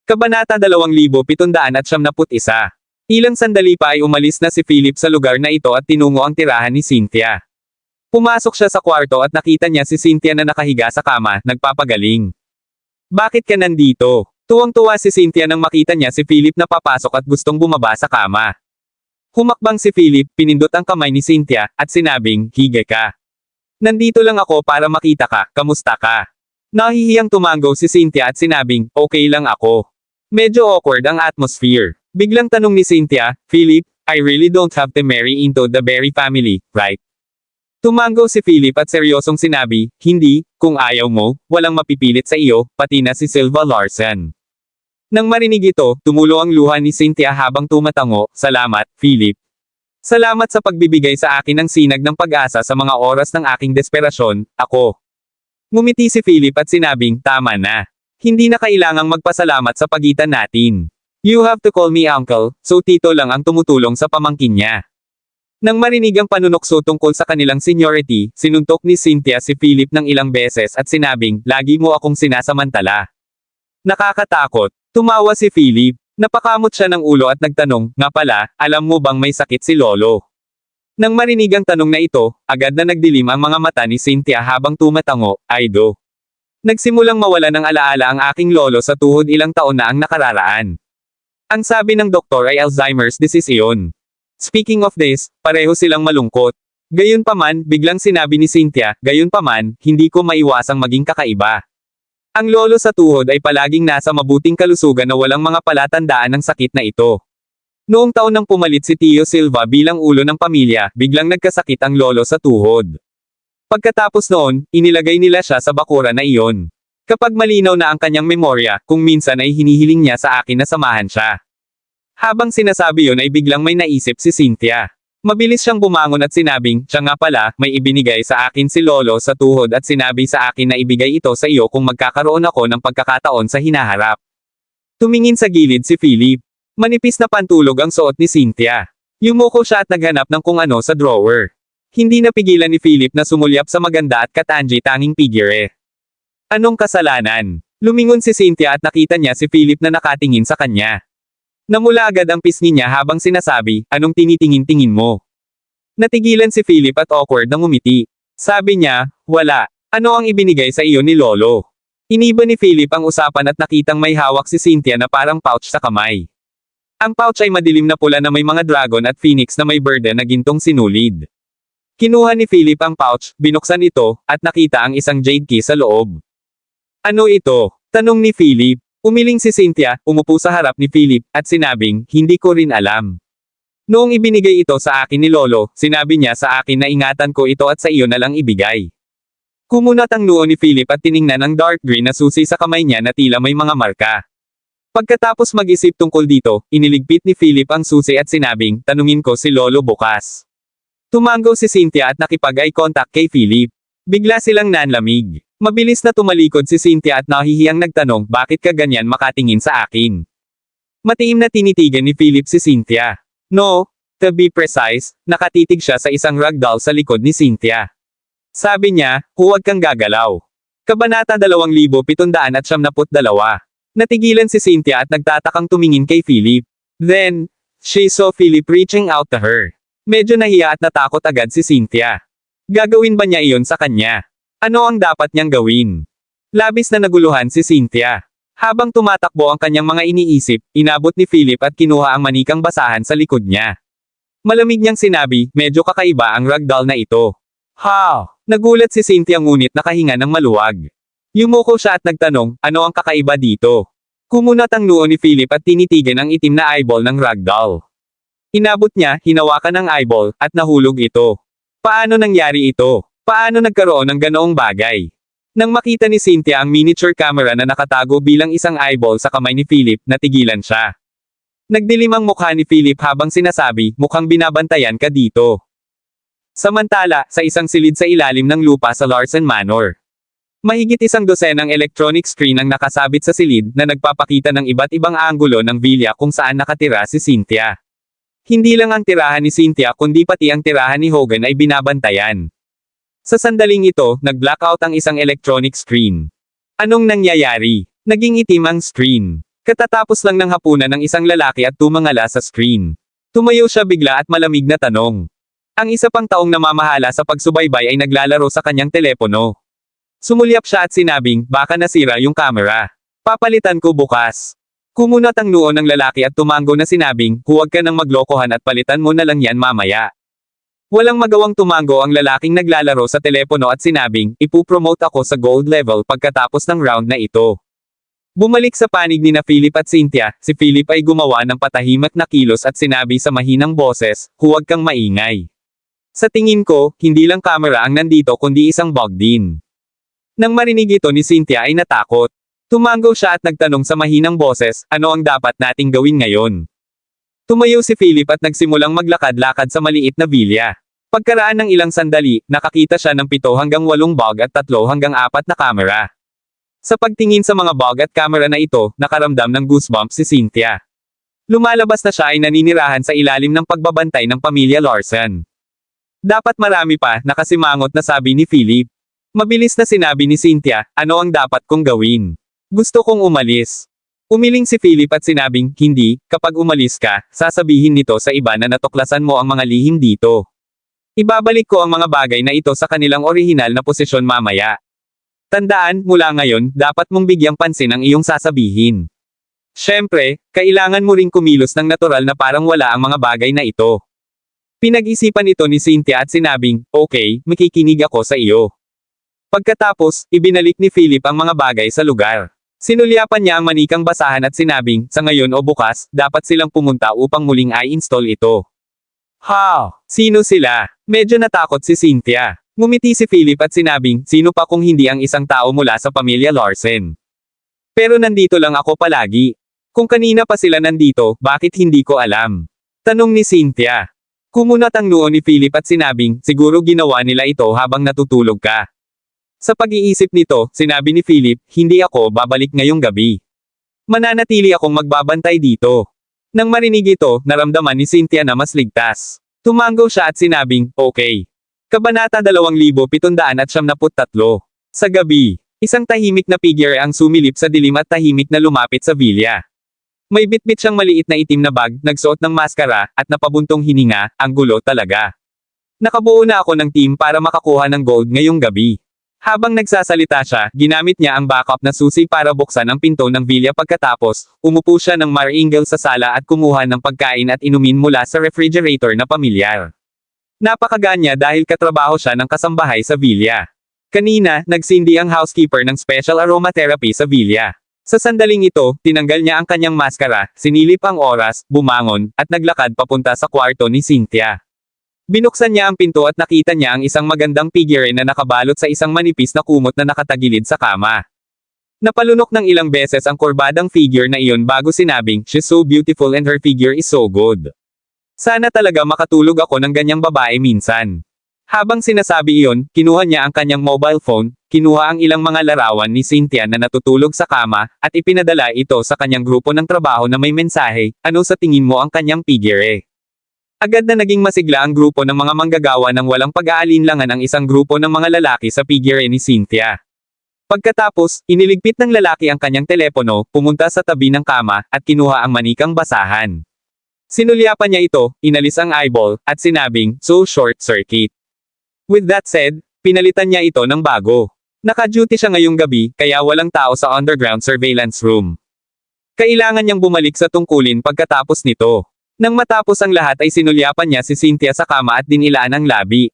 Kabanata 2771. Ilang sandali pa ay umalis na si Philip sa lugar na ito at tinungo ang tirahan ni Cynthia. Pumasok siya sa kwarto at nakita niya si Cynthia na nakahiga sa kama, nagpapagaling. Bakit ka nandito? Tuwang-tuwa si Cynthia nang makita niya si Philip na papasok at gustong bumaba sa kama. Humakbang si Philip, pinindot ang kamay ni Cynthia, at sinabing, higa ka. Nandito lang ako para makita ka, kamusta ka? Nahihiyang tumango si Cynthia at sinabing, okay lang ako. Medyo awkward ang atmosphere. Biglang tanong ni Cynthia, Philip, I really don't have to marry into the Berry family, right? Tumango si Philip at seryosong sinabi, hindi, kung ayaw mo, walang mapipilit sa iyo, pati na si Silva Larsen. Nang marinig ito, tumulo ang luha ni Cynthia habang tumatango, salamat, Philip. Salamat sa pagbibigay sa akin ng sinag ng pag-asa sa mga oras ng aking desperasyon, ako. Ngumiti si Philip at sinabing, tama na. Hindi na kailangang magpasalamat sa pagitan natin. You have to call me uncle, so tito lang ang tumutulong sa pamangkin niya. Nang marinig ang panunokso tungkol sa kanilang seniority, sinuntok ni Cynthia si Philip ng ilang beses at sinabing, lagi mo akong sinasamantala. Nakakatakot. Tumawa si Philip. Napakamot siya ng ulo at nagtanong, nga pala, alam mo bang may sakit si Lolo? Nang marinig ang tanong na ito, agad na nagdilim ang mga mata ni Cynthia habang tumatango, Aido. Nagsimulang mawala ng alaala ang aking lolo sa tuhod ilang taon na ang nakararaan. Ang sabi ng doktor ay Alzheimer's disease iyon. Speaking of this, pareho silang malungkot. Gayunpaman, biglang sinabi ni Cynthia, gayunpaman, hindi ko maiwasang maging kakaiba. Ang lolo sa tuhod ay palaging nasa mabuting kalusugan na walang mga palatandaan ng sakit na ito. Noong taon nang pumalit si Tio Silva bilang ulo ng pamilya, biglang nagkasakit ang lolo sa tuhod. Pagkatapos noon, inilagay nila siya sa bakura na iyon. Kapag malinaw na ang kanyang memorya, kung minsan ay hinihiling niya sa akin na samahan siya. Habang sinasabi yon ay biglang may naisip si Cynthia. Mabilis siyang bumangon at sinabing, siya nga pala, may ibinigay sa akin si lolo sa tuhod at sinabi sa akin na ibigay ito sa iyo kung magkakaroon ako ng pagkakataon sa hinaharap. Tumingin sa gilid si Philip. Manipis na pantulog ang suot ni Cynthia. Yumuko siya at naghanap ng kung ano sa drawer. Hindi napigilan ni Philip na sumulyap sa maganda at katanji tanging figure. Anong kasalanan? Lumingon si Cynthia at nakita niya si Philip na nakatingin sa kanya. Namula agad ang pisngi niya habang sinasabi, anong tinitingin-tingin mo? Natigilan si Philip at awkward na ngumiti. Sabi niya, wala. Ano ang ibinigay sa iyo ni Lolo? Iniba ni Philip ang usapan at nakitang may hawak si Cynthia na parang pouch sa kamay. Ang pouch ay madilim na pula na may mga dragon at phoenix na may bird na gintong sinulid. Kinuha ni Philip ang pouch, binuksan ito, at nakita ang isang jade key sa loob. Ano ito? Tanong ni Philip. Umiling si Cynthia, umupo sa harap ni Philip, at sinabing, hindi ko rin alam. Noong ibinigay ito sa akin ni Lolo, sinabi niya sa akin na ingatan ko ito at sa iyo na lang ibigay. Kumunat ang noo ni Philip at tiningnan ang dark green na susi sa kamay niya na tila may mga marka. Pagkatapos mag-isip tungkol dito, iniligpit ni Philip ang susi at sinabing, tanungin ko si Lolo bukas. Tumango si Cynthia at nakipag-eye contact kay Philip. Bigla silang nanlamig. Mabilis na tumalikod si Cynthia at nahihiyang nagtanong, bakit ka ganyan makatingin sa akin? Matiim na tinitigan ni Philip si Cynthia. No, to be precise, nakatitig siya sa isang ragdoll sa likod ni Cynthia. Sabi niya, huwag kang gagalaw. Kabanata 2772. Natigilan si Cynthia at nagtatakang tumingin kay Philip. Then, she saw Philip reaching out to her. Medyo nahiya at natakot agad si Cynthia. Gagawin ba niya iyon sa kanya? Ano ang dapat niyang gawin? Labis na naguluhan si Cynthia. Habang tumatakbo ang kanyang mga iniisip, inabot ni Philip at kinuha ang manikang basahan sa likod niya. Malamig niyang sinabi, medyo kakaiba ang ragdoll na ito. How? Nagulat si Cynthia ngunit nakahinga ng maluwag. Yumuko siya at nagtanong, ano ang kakaiba dito? Kumunat ang noo ni Philip at tinitigan ang itim na eyeball ng ragdoll. Inabot niya, hinawakan ang eyeball, at nahulog ito. Paano nangyari ito? Paano nagkaroon ng ganoong bagay? Nang makita ni Cynthia ang miniature camera na nakatago bilang isang eyeball sa kamay ni Philip, natigilan siya. Nagdilim ang mukha ni Philip habang sinasabi, mukhang binabantayan ka dito. Samantala, sa isang silid sa ilalim ng lupa sa Larsen Manor. Mahigit 100 electronic screen ang nakasabit sa silid na nagpapakita ng iba't ibang anggulo ng villa kung saan nakatira si Cynthia. Hindi lang ang tirahan ni Cynthia kundi pati ang tirahan ni Hogan ay binabantayan. Sa sandaling ito, nag-blackout ang isang electronic screen. Anong nangyayari? Naging itim ang screen. Katatapos lang ng hapunan ng isang lalaki at tumangala sa screen. Tumayo siya bigla at malamig na tanong. Ang isa pang taong namamahala sa pagsubaybay ay naglalaro sa kanyang telepono. Sumulyap siya at sinabing, baka nasira yung camera. Papalitan ko bukas. Kumunat ang noo ng lalaki at tumango na sinabing, huwag ka nang maglokohan at palitan mo na lang yan mamaya. Walang magawang tumango ang lalaking naglalaro sa telepono at sinabing, ipupromote ako sa gold level pagkatapos ng round na ito. Bumalik sa panig ni na Philip at Cynthia, si Philip ay gumawa ng patahimik na kilos at sinabi sa mahinang boses, huwag kang maingay. Sa tingin ko, hindi lang camera ang nandito kundi isang bug din. Nang marinig ito ni Cynthia ay natakot. Tumango siya at nagtanong sa mahinang boses, ano ang dapat nating gawin ngayon? Tumayo si Philip at nagsimulang maglakad-lakad sa maliit na villa. Pagkaraan ng ilang sandali, nakakita siya ng 7 hanggang 8 bug at 3 hanggang 4 na kamera. Sa pagtingin sa mga bug at kamera na ito, nakaramdam ng goosebumps si Cynthia. Lumalabas na siya ay naninirahan sa ilalim ng pagbabantay ng pamilya Larsen. Dapat marami pa, nakasimangot na sabi ni Philip. Mabilis na sinabi ni Cynthia, ano ang dapat kong gawin? Gusto kong umalis. Umiling si Philip at sinabing, hindi, kapag umalis ka, sasabihin nito sa iba na natuklasan mo ang mga lihim dito. Ibabalik ko ang mga bagay na ito sa kanilang orihinal na posisyon mamaya. Tandaan, mula ngayon, dapat mong bigyang pansin ang iyong sasabihin. Siyempre, kailangan mo ring kumilos ng natural na parang wala ang mga bagay na ito. Pinag-isipan ito ni Cynthia at sinabing, okay, makikinig ako sa iyo. Pagkatapos, ibinalik ni Philip ang mga bagay sa lugar. Sinulyapan niya ang manikang basahan at sinabing, sa ngayon o bukas, dapat silang pumunta upang muling i-install ito. How? Sino sila? Medyo natakot si Cynthia. Ngumiti si Philip at sinabing, sino pa kung hindi ang isang tao mula sa pamilya Larsen? Pero nandito lang ako palagi. Kung kanina pa sila nandito, bakit hindi ko alam? Tanong ni Cynthia. Kumunat ang noo ni Philip at sinabing, siguro ginawa nila ito habang natutulog ka. Sa pag-iisip nito, sinabi ni Philip, hindi ako babalik ngayong gabi. Mananatili akong magbabantay dito. Nang marinig ito, naramdaman ni Cynthia na mas ligtas. Tumango siya at sinabing, okay. Kabanata 2773. Sa gabi, isang tahimik na figure ang sumilip sa dilim at tahimik na lumapit sa villa. May bitbit siyang maliit na itim na bag, nagsuot ng maskara, at napabuntong hininga, ang gulo talaga. Nakabuo na ako ng team para makakuha ng gold ngayong gabi. Habang nagsasalita siya, ginamit niya ang backup na susi para buksan ang pinto ng villa pagkatapos, umupo siya ng maringal sa sala at kumuha ng pagkain at inumin mula sa refrigerator na pamilyar. Napakaganya dahil katrabaho siya ng kasambahay sa villa. Kanina, nagsindi ang housekeeper ng special aromatherapy sa villa. Sa sandaling ito, tinanggal niya ang kanyang maskara, sinilip ang oras, bumangon, at naglakad papunta sa kwarto ni Cynthia. Binuksan niya ang pinto at nakita niya ang isang magandang figure na nakabalot sa isang manipis na kumot na nakatagilid sa kama. Napalunok ng ilang beses ang kurbadang figure na iyon bago sinabing, she's so beautiful and her figure is so good. Sana talaga makatulog ako ng ganyang babae minsan. Habang sinasabi iyon, kinuha niya ang kanyang mobile phone, kinuha ang ilang mga larawan ni Cynthia na natutulog sa kama, at ipinadala ito sa kanyang grupo ng trabaho na may mensahe, ano sa tingin mo ang kanyang figure? Agad na naging masigla ang grupo ng mga manggagawa nang walang pag-aalinlangan ang isang grupo ng mga lalaki sa figure ni Cynthia. Pagkatapos, iniligpit ng lalaki ang kanyang telepono, pumunta sa tabi ng kama, at kinuha ang manikang basahan. Sinulyapan niya ito, inalis ang eyeball, at sinabing, so short circuit. With that said, pinalitan niya ito ng bago. Naka-duty siya ngayong gabi, kaya walang tao sa underground surveillance room. Kailangan niyang bumalik sa tungkulin pagkatapos nito. Nang matapos ang lahat ay sinulyapan niya si Cynthia sa kama at dinilaan ang labi.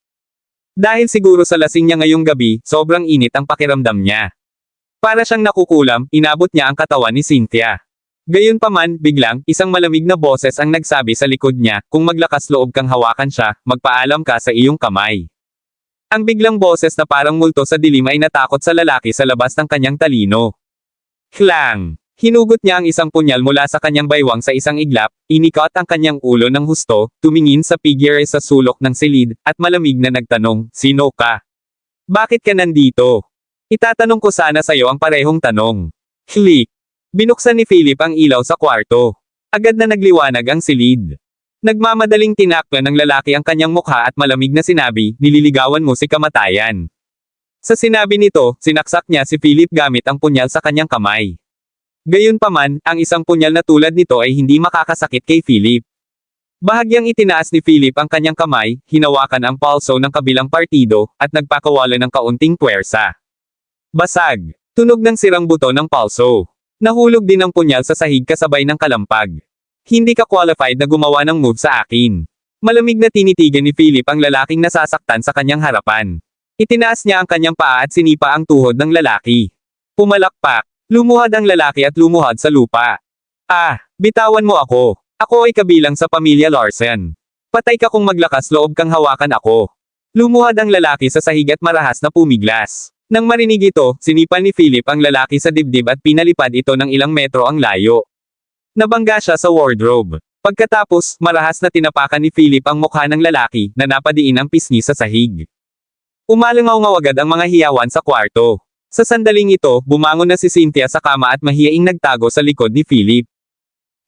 Dahil siguro sa lasing niya ngayong gabi, sobrang init ang pakiramdam niya. Para siyang nakukulam, inabot niya ang katawan ni Cynthia. Gayunpaman, biglang, isang malamig na boses ang nagsabi sa likod niya, kung maglakas loob kang hawakan siya, magpaalam ka sa iyong kamay. Ang biglang boses na parang multo sa dilim ay natakot sa lalaki sa labas ng kanyang talino. Klang! Hinugot niya ang isang punyal mula sa kanyang baywang sa isang iglap, inikot ang kanyang ulo ng husto, tumingin sa figure sa sulok ng silid, at malamig na nagtanong, sino ka? Bakit ka nandito? Itatanong ko sana sa'yo ang parehong tanong. Click! Binuksan ni Philip ang ilaw sa kwarto. Agad na nagliwanag ang silid. Nagmamadaling tinakpan ng lalaki ang kanyang mukha at malamig na sinabi, nililigawan mo si kamatayan. Sa sinabi nito, sinaksak niya si Philip gamit ang punyal sa kanyang kamay. Gayunpaman, ang isang punyal na tulad nito ay hindi makakasakit kay Philip. Bahagyang itinaas ni Philip ang kanyang kamay, hinawakan ang palso ng kabilang partido, at nagpakawala ng kaunting puwersa. Basag! Tunog ng sirang buto ng palso. Nahulog din ang punyal sa sahig kasabay ng kalampag. Hindi ka qualified na gumawa ng move sa akin. Malamig na tinitigan ni Philip ang lalaking nasasaktan sa kanyang harapan. Itinaas niya ang kanyang paa at sinipa ang tuhod ng lalaki. Pumalakpak. Lumuhad ang lalaki at lumuhad sa lupa. Bitawan mo ako. Ako ay kabilang sa pamilya Larsen. Patay ka kung maglakas loob kang hawakan ako. Lumuhad ang lalaki sa sahig at marahas na pumiglas. Nang marinig ito, sinipa ni Philip ang lalaki sa dibdib at pinalipad ito ng ilang metro ang layo. Nabangga siya sa wardrobe. Pagkatapos, marahas na tinapakan ni Philip ang mukha ng lalaki na napadiin ang pisngi sa sahig. Umalangaw agad ang mga hiyawan sa kwarto. Sa sandaling ito, bumangon na si Cynthia sa kama at mahiyaing nagtago sa likod ni Philip.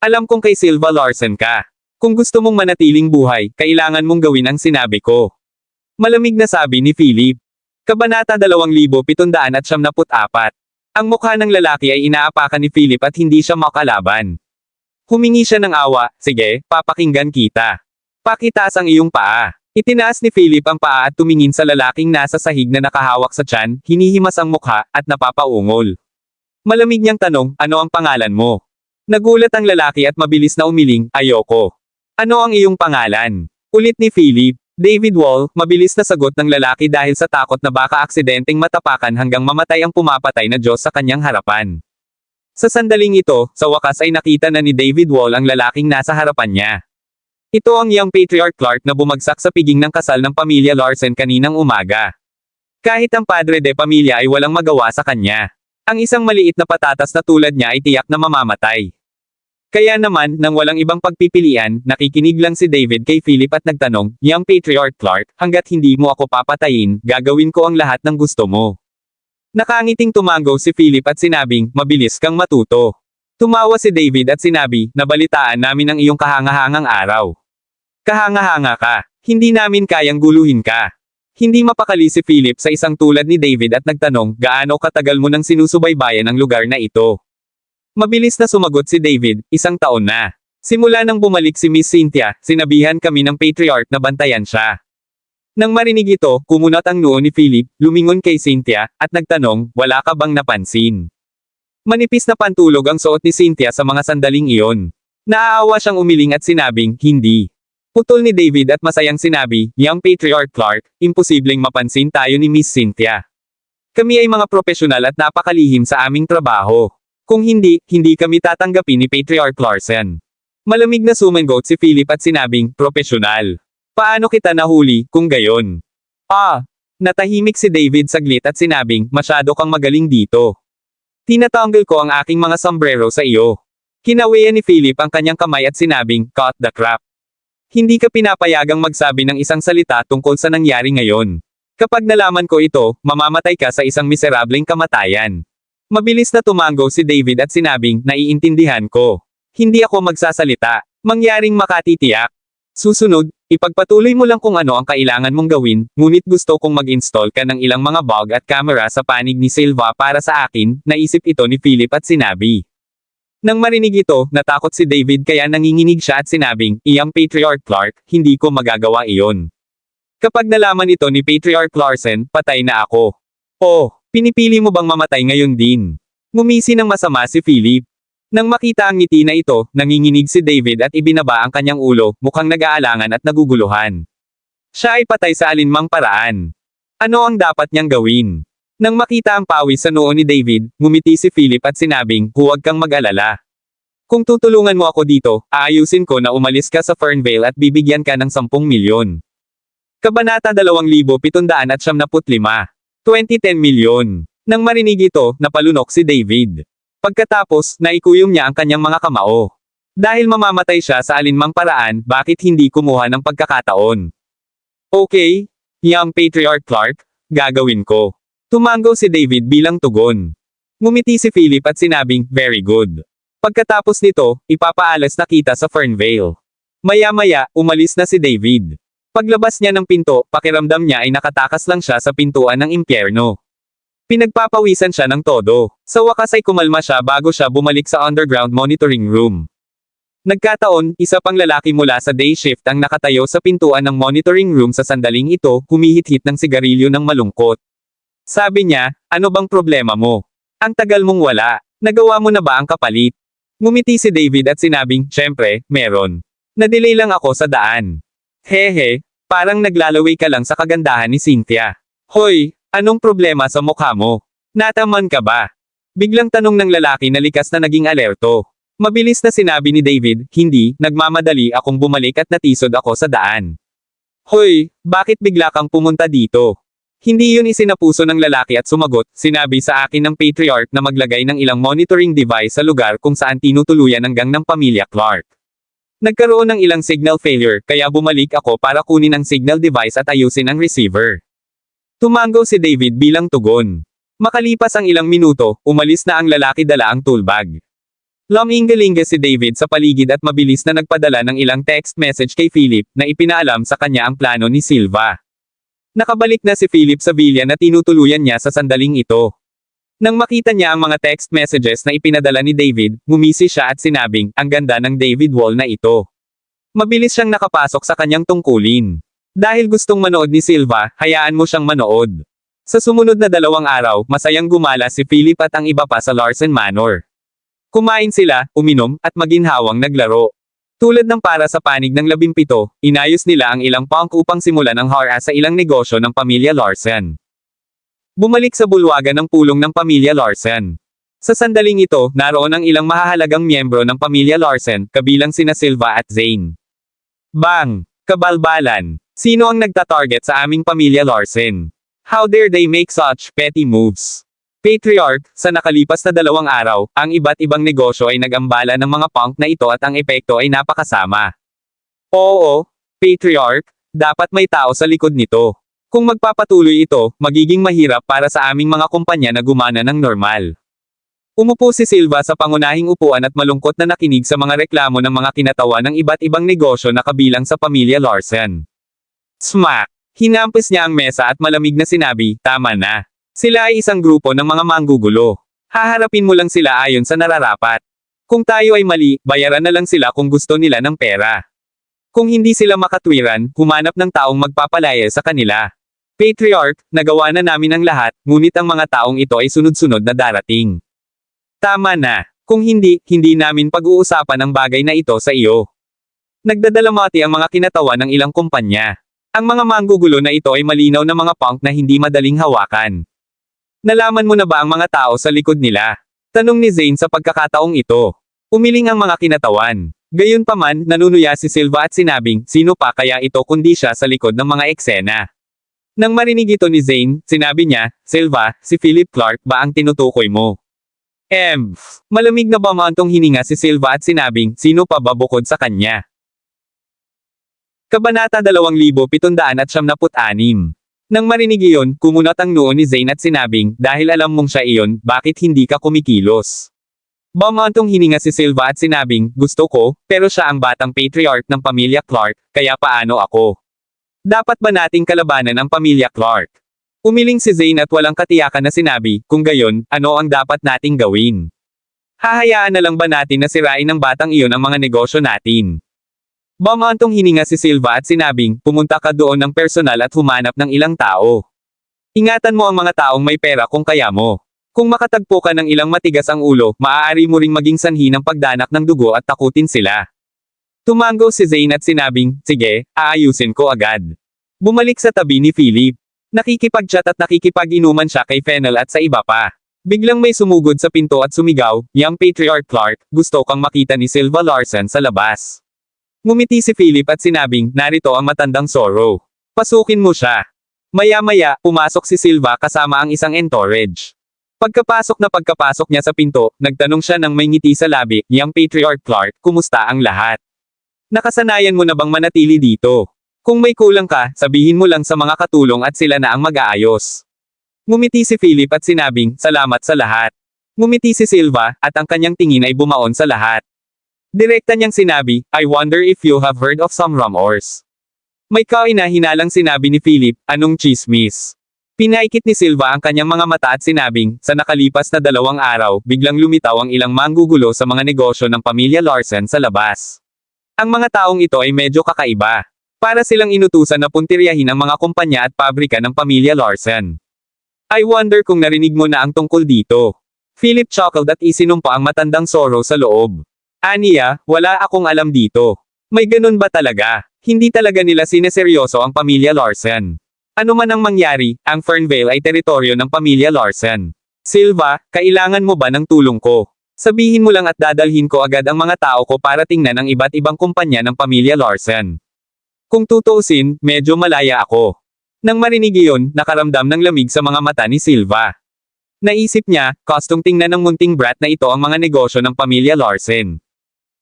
Alam kong kay Silva Larsen ka. Kung gusto mong manatiling buhay, kailangan mong gawin ang sinabi ko. Malamig na sabi ni Philip. Kabanata 2774. Ang mukha ng lalaki ay inaapakan ni Philip at hindi siya makalaban. Humingi siya ng awa, sige, papakinggan kita. Pakitaas ang iyong paa. Itinaas ni Philip ang paa at tumingin sa lalaking nasa sahig na nakahawak sa tiyan, hinihimas ang mukha, at napapaungol. Malamig niyang tanong, ano ang pangalan mo? Nagulat ang lalaki at mabilis na umiling, ayoko. Ano ang iyong pangalan? Ulit ni Philip. David Wall, mabilis na sagot ng lalaki dahil sa takot na baka aksidenteng matapakan hanggang mamatay ang pumapatay na Diyos sa kanyang harapan. Sa sandaling ito, sa wakas ay nakita na ni David Wall ang lalaking nasa harapan niya. Ito ang young patriarch Clark na bumagsak sa piging ng kasal ng pamilya Larsen kaninang umaga. Kahit ang padre de pamilya ay walang magawa sa kanya. Ang isang maliit na patatas na tulad niya ay tiyak na mamamatay. Kaya naman, nang walang ibang pagpipilian, nakikinig lang si David kay Philip at nagtanong, young patriarch Clark, hanggat hindi mo ako papatayin, gagawin ko ang lahat ng gusto mo. Nakangiting tumango si Philip at sinabing, mabilis kang matuto. Tumawa si David at sinabi, nabalitaan namin ang iyong kahangahangang araw. Kahanga-hanga ka. Hindi namin kayang guluhin ka. Hindi mapakali si Philip sa isang tulad ni David at nagtanong, gaano katagal mo nang sinusubaybayan ang lugar na ito? Mabilis na sumagot si David, 1 taon na. Simula nang bumalik si Miss Cynthia, sinabihan kami ng patriarch na bantayan siya. Nang marinig ito, kumunat ang noo ni Philip, lumingon kay Cynthia, at nagtanong, wala ka bang napansin? Manipis na pantulog ang suot ni Cynthia sa mga sandaling iyon. Naaawa siyang umiling at sinabing, hindi. Putol ni David at masayang sinabi, young patriarch Clark, imposibleng mapansin tayo ni Miss Cynthia. Kami ay mga profesional at napakalihim sa aming trabaho. Kung hindi, hindi kami tatanggapin ni Patriarch Larsen. Malamig na sumangot si Philip at sinabing, profesional. Paano kita nahuli, kung gayon? Natahimik si David saglit at sinabing, masyado kang magaling dito. Tinatanggal ko ang aking mga sombrero sa iyo. Kinawian ni Philip ang kanyang kamay at sinabing, cut the crap. Hindi ka pinapayagang magsabi ng isang salita tungkol sa nangyari ngayon. Kapag nalaman ko ito, mamamatay ka sa isang miserableng kamatayan. Mabilis na tumango si David at sinabing, naiintindihan ko. Hindi ako magsasalita. Mangyaring makatitiyak. Susunod, ipagpatuloy mo lang kung ano ang kailangan mong gawin, ngunit gusto kong mag-install ka ng ilang mga bug at camera sa panig ni Silva para sa akin, naisip ito ni Philip at sinabi. Nang marinig ito, natakot si David kaya nanginginig siya at sinabing, iyang Patriarch Clark, hindi ko magagawa iyon. Kapag nalaman ito ni Patriarch Larsen, patay na ako. Pinipili mo bang mamatay ngayon din? Ngumisi ng masama si Philip. Nang makita ang ngiti na ito, nanginginig si David at ibinaba ang kanyang ulo, mukhang nag-aalangan at naguguluhan. Siya ay patay sa alinmang paraan. Ano ang dapat niyang gawin? Nang makita ang pawis sa noo ni David, ngumiti si Philip at sinabing, huwag kang mag-alala. Kung tutulungan mo ako dito, aayusin ko na umalis ka sa Fernvale at bibigyan ka ng 10 milyon. Kabanata 2775. 2010 milyon. Nang marinig ito, napalunok si David. Pagkatapos, naikuyom niya ang kanyang mga kamao. Dahil mamamatay siya sa alinmang paraan, bakit hindi kumuha ng pagkakataon? Okay, young Patriarch Clark, gagawin ko. Tumango si David bilang tugon. Ngumiti si Philip at sinabing, very good. Pagkatapos nito, ipapaalas na kita sa Fernvale. Maya-maya, umalis na si David. Paglabas niya ng pinto, pakiramdam niya ay nakatakas lang siya sa pintuan ng impyerno. Pinagpapawisan siya ng todo. Sa wakas ay kumalma siya bago siya bumalik sa underground monitoring room. Nagkataon, isa pang lalaki mula sa day shift ang nakatayo sa pintuan ng monitoring room sa sandaling ito, humihit-hit ng sigarilyo ng malungkot. Sabi niya, ano bang problema mo? Ang tagal mong wala. Nagawa mo na ba ang kapalit? Ngumiti si David at sinabing, syempre, meron. Na-delay lang ako sa daan. Hehe, parang naglalaway ka lang sa kagandahan ni Cynthia. Hoy, anong problema sa mukha mo? Nataman ka ba? Biglang tanong ng lalaki na likas na naging alerto. Mabilis na sinabi ni David, hindi, nagmamadali akong bumalik at natisod ako sa daan. Hoy, bakit bigla kang pumunta dito? Hindi yun isinapuso ng lalaki at sumagot, sinabi sa akin ng Patriarch na maglagay ng ilang monitoring device sa lugar kung saan tinutuluyan ang gang ng pamilya Clark. Nagkaroon ng ilang signal failure, kaya bumalik ako para kunin ang signal device at ayusin ang receiver. Tumango si David bilang tugon. Makalipas ang ilang minuto, umalis na ang lalaki dala ang toolbag. Lumingalinga si David sa paligid at mabilis na nagpadala ng ilang text message kay Philip na ipinaalam sa kanya ang plano ni Silva. Nakabalik na si Philip sa villa na tinutuluyan niya sa sandaling ito. Nang makita niya ang mga text messages na ipinadala ni David, ngumisi siya at sinabing, ang ganda ng David Wall na ito. Mabilis siyang nakapasok sa kanyang tungkulin. Dahil gustong manood ni Silva, hayaan mo siyang manood. Sa sumunod na 2 araw, masayang gumala si Philip at ang iba pa sa Larsen Manor. Kumain sila, uminom, at maginhawang naglaro. Tulad ng para sa panig ng 17, inayos nila ang ilang punk upang simulan ang hara sa ilang negosyo ng pamilya Larsen. Bumalik sa bulwagan ng pulong ng pamilya Larsen. Sa sandaling ito, naroon ang ilang mahahalagang miyembro ng pamilya Larsen, kabilang sina Silva at Zane. Bang! Kabalbalan! Sino ang nagtatarget sa aming pamilya Larsen? How dare they make such petty moves? Patriarch, sa nakalipas na 2 araw, ang iba't ibang negosyo ay nagambala ng mga punk na ito at ang epekto ay napakasama. Oo, Patriarch, dapat may tao sa likod nito. Kung magpapatuloy ito, magiging mahirap para sa aming mga kumpanya na gumana ng normal. Umupo si Silva sa pangunahing upuan at malungkot na nakinig sa mga reklamo ng mga kinatawa ng iba't ibang negosyo na kabilang sa pamilya Larsen. Smack! Hinampis niya ang mesa at malamig na sinabi, tama na. Sila ay isang grupo ng mga manggugulo. Haharapin mo lang sila ayon sa nararapat. Kung tayo ay mali, bayaran na lang sila kung gusto nila ng pera. Kung hindi sila makatwiran, humanap ng taong magpapalaya sa kanila. Patriarch, nagawa na namin ang lahat, ngunit ang mga taong ito ay sunod-sunod na darating. Tama na. Kung hindi, hindi namin pag-uusapan ang bagay na ito sa iyo. Nagdadalamati ang mga kinatawa ng ilang kumpanya. Ang mga manggugulo na ito ay malinaw na mga punk na hindi madaling hawakan. Nalaman mo na ba ang mga tao sa likod nila? Tanong ni Zane sa pagkakataong ito. Umiling ang mga kinatawan. Gayunpaman, nanunuya si Silva at sinabing, sino pa kaya ito kundi siya sa likod ng mga eksena. Nang marinig ito ni Zane, sinabi niya, Silva, si Philip Clark ba ang tinutukoy mo? Malamig na bamantong hininga si Silva at sinabing, sino pa ba bukod sa kanya? Kabanata 2776. Nang marinig iyon, kumunot ang noo ni Zane at sinabing, dahil alam mong siya iyon, bakit hindi ka kumikilos? Bamantong hininga si Silva at sinabing, gusto ko, pero siya ang batang patriarch ng pamilya Clark, kaya paano ako? Dapat ba nating kalabanan ang pamilya Clark? Umiling si Zane at walang katiyakan na sinabi, kung gayon, ano ang dapat nating gawin? Hahayaan na lang ba natin na sirain ng batang iyon ang mga negosyo natin? Bamantong hininga si Silva at sinabing, pumunta ka doon ng personal at humanap ng ilang tao. Ingatan mo ang mga taong may pera kung kaya mo. Kung makatagpo ka ng ilang matigas ang ulo, maaari mo ring maging sanhi ng pagdanak ng dugo at takutin sila. Tumango si Zane at sinabing, sige, aayusin ko agad. Bumalik sa tabi ni Philip. Nakikipag-chat at nakikipag-inuman siya kay Fennel at sa iba pa. Biglang may sumugod sa pinto at sumigaw, "Young Patriarch Clark, gusto kang makita ni Silva Larsen sa labas." Ngumiti si Philip at sinabing, "Narito ang matandang Zorro. Pasukin mo siya." Maya-maya, pumasok si Silva kasama ang isang entourage. Pagkapasok niya sa pinto, nagtanong siya ng may ngiti sa labi, "Young Patriarch Clark, kumusta ang lahat? Nakasanayan mo na bang manatili dito? Kung may kulang ka, sabihin mo lang sa mga katulong at sila na ang mag-aayos." Ngumiti si Philip at sinabing, "Salamat sa lahat." Ngumiti si Silva, at ang kanyang tingin ay bumaon sa lahat. Direkta niyang sinabi, "I wonder if you have heard of some rumors." May kahinahinalang sinabi ni Philip, "Anong chismis?" Pinaikit ni Silva ang kanyang mga mata at sinabing, "Sa nakalipas na 2 araw, biglang lumitaw ang ilang manggugulo sa mga negosyo ng pamilya Larsen sa labas. Ang mga taong ito ay medyo kakaiba. Para silang inutusan na puntiryahin ang mga kumpanya at pabrika ng pamilya Larsen. I wonder kung narinig mo na ang tungkol dito." Philip chuckled at isinumpa ang matandang Zorro sa loob. "Aniya, wala akong alam dito. May ganun ba talaga? Hindi talaga nila sineseryoso ang pamilya Larsen. Ano man ang mangyari, ang Fernvale ay teritoryo ng pamilya Larsen. Silva, kailangan mo ba ng tulong ko? Sabihin mo lang at dadalhin ko agad ang mga tao ko para tingnan ang iba't ibang kumpanya ng pamilya Larsen." Kung tutuusin, medyo malaya ako. Nang marinig iyon, nakaramdam ng lamig sa mga mata ni Silva. Naisip niya, kostong tingnan ng munting brat na ito ang mga negosyo ng pamilya Larsen.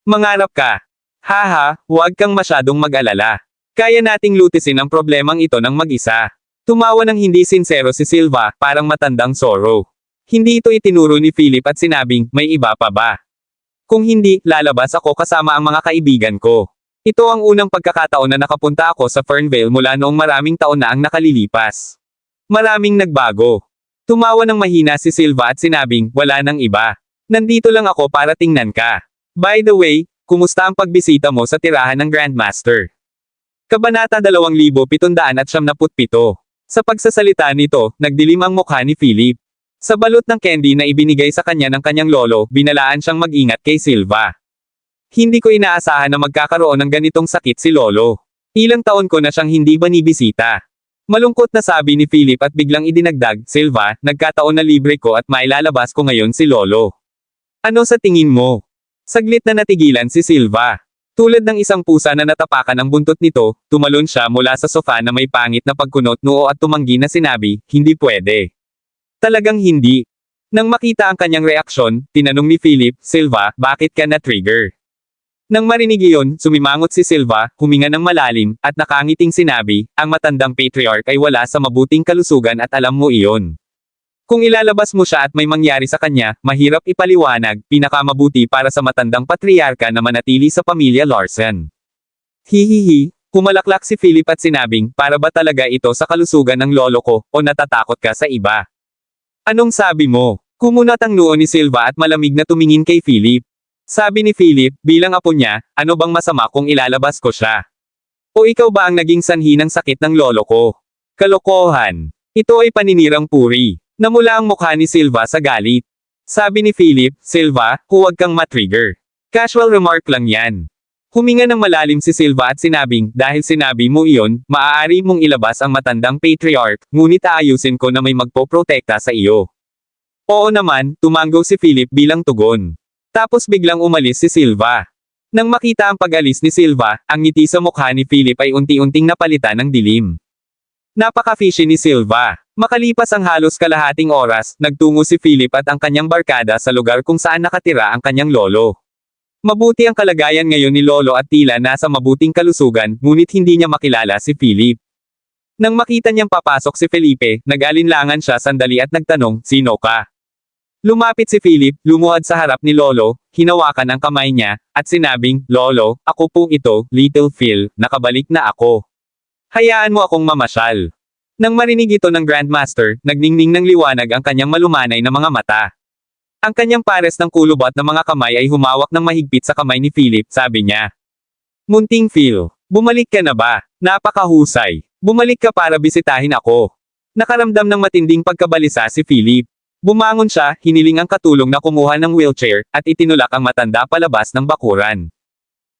"Mangarap ka. Haha, huwag kang masyadong mag-alala. Kaya nating lutisin ang problemang ito ng mag-isa." Tumawa ng hindi sinsero si Silva, parang matandang Zorro. Hindi ito itinuro ni Philip at sinabing, "May iba pa ba? Kung hindi, lalabas ako kasama ang mga kaibigan ko. Ito ang unang pagkakataon na nakapunta ako sa Fernvale mula noong maraming taon na ang nakalilipas. Maraming nagbago." Tumawa ng mahina si Silva at sinabing, "Wala nang iba. Nandito lang ako para tingnan ka. By the way, kumusta ang pagbisita mo sa tirahan ng Grandmaster?" Kabanata 2777. Sa pagsasalita nito, nagdilim ang mukha ni Philip. Sa balot ng candy na ibinigay sa kanya ng kanyang lolo, binalaan siyang mag-ingat kay Silva. "Hindi ko inaasahan na magkakaroon ng ganitong sakit si lolo. Ilang taon ko na siyang hindi banibisita." Malungkot na sabi ni Philip at biglang idinagdag, "Silva, nagkataon na libre ko at mailalabas ko ngayon si lolo. Ano sa tingin mo?" Saglit na natigilan si Silva. Tulad ng isang pusa na natapakan ang buntot nito, tumalon siya mula sa sofa na may pangit na pagkunot noo at tumanggi na sinabi, "Hindi pwede. Talagang hindi." Nang makita ang kanyang reaksyon, tinanong ni Philip, "Silva, bakit ka na-trigger?" Nang marinig iyon, sumimangot si Silva, huminga ng malalim, at nakangiting sinabi, "Ang matandang patriarch ay wala sa mabuting kalusugan at alam mo iyon. Kung ilalabas mo siya at may mangyari sa kanya, mahirap ipaliwanag, pinakamabuti para sa matandang patriarka na manatili sa pamilya Larsen." Hihihi, humalaklak si Philip at sinabing, "Para ba talaga ito sa kalusugan ng lolo ko, o natatakot ka sa iba?" "Anong sabi mo?" Kumunat ang noo ni Silva at malamig na tumingin kay Philip. Sabi ni Philip, bilang apo niya, "Ano bang masama kung ilalabas ko siya? O ikaw ba ang naging sanhi ng sakit ng lolo ko?" Kalokohan. Ito ay paninirang puri. Namula ang mukha ni Silva sa galit. Sabi ni Philip, "Silva, huwag kang matrigger. Casual remark lang yan." Huminga ng malalim si Silva at sinabing, "Dahil sinabi mo iyon, maaari mong ilabas ang matandang patriarch, ngunit aayusin ko na may magpoprotekta sa iyo." "Oo naman," tumanggo si Philip bilang tugon. Tapos biglang umalis si Silva. Nang makita ang pag-alis ni Silva, ang ngiti sa mukha ni Philip ay unti-unting napalitan ng dilim. Napaka-fishy ni Silva. Makalipas ang halos kalahating oras, nagtungo si Philip at ang kanyang barkada sa lugar kung saan nakatira ang kanyang lolo. Mabuti ang kalagayan ngayon ni lolo at tila nasa mabuting kalusugan, ngunit hindi niya makilala si Philip. Nang makita niyang papasok si Felipe, nag-alinlangan siya sandali at nagtanong, "Sino ka?" Lumapit si Philip, lumuhad sa harap ni Lolo, hinawakan ang kamay niya, at sinabing, "Lolo, ako po ito, Little Phil, nakabalik na ako. Hayaan mo akong mamasyal." Nang marinig ito ng Grandmaster, nagningning ng liwanag ang kanyang malumanay na mga mata. Ang kanyang pares ng kulubot na mga kamay ay humawak ng mahigpit sa kamay ni Philip, sabi niya. "Munting Phil, bumalik ka na ba? Napakahusay. Bumalik ka para bisitahin ako." Nakaramdam ng matinding pagkabalisa si Philip. Bumangon siya, hiniling ang katulong na kumuha ng wheelchair, at itinulak ang matanda palabas ng bakuran.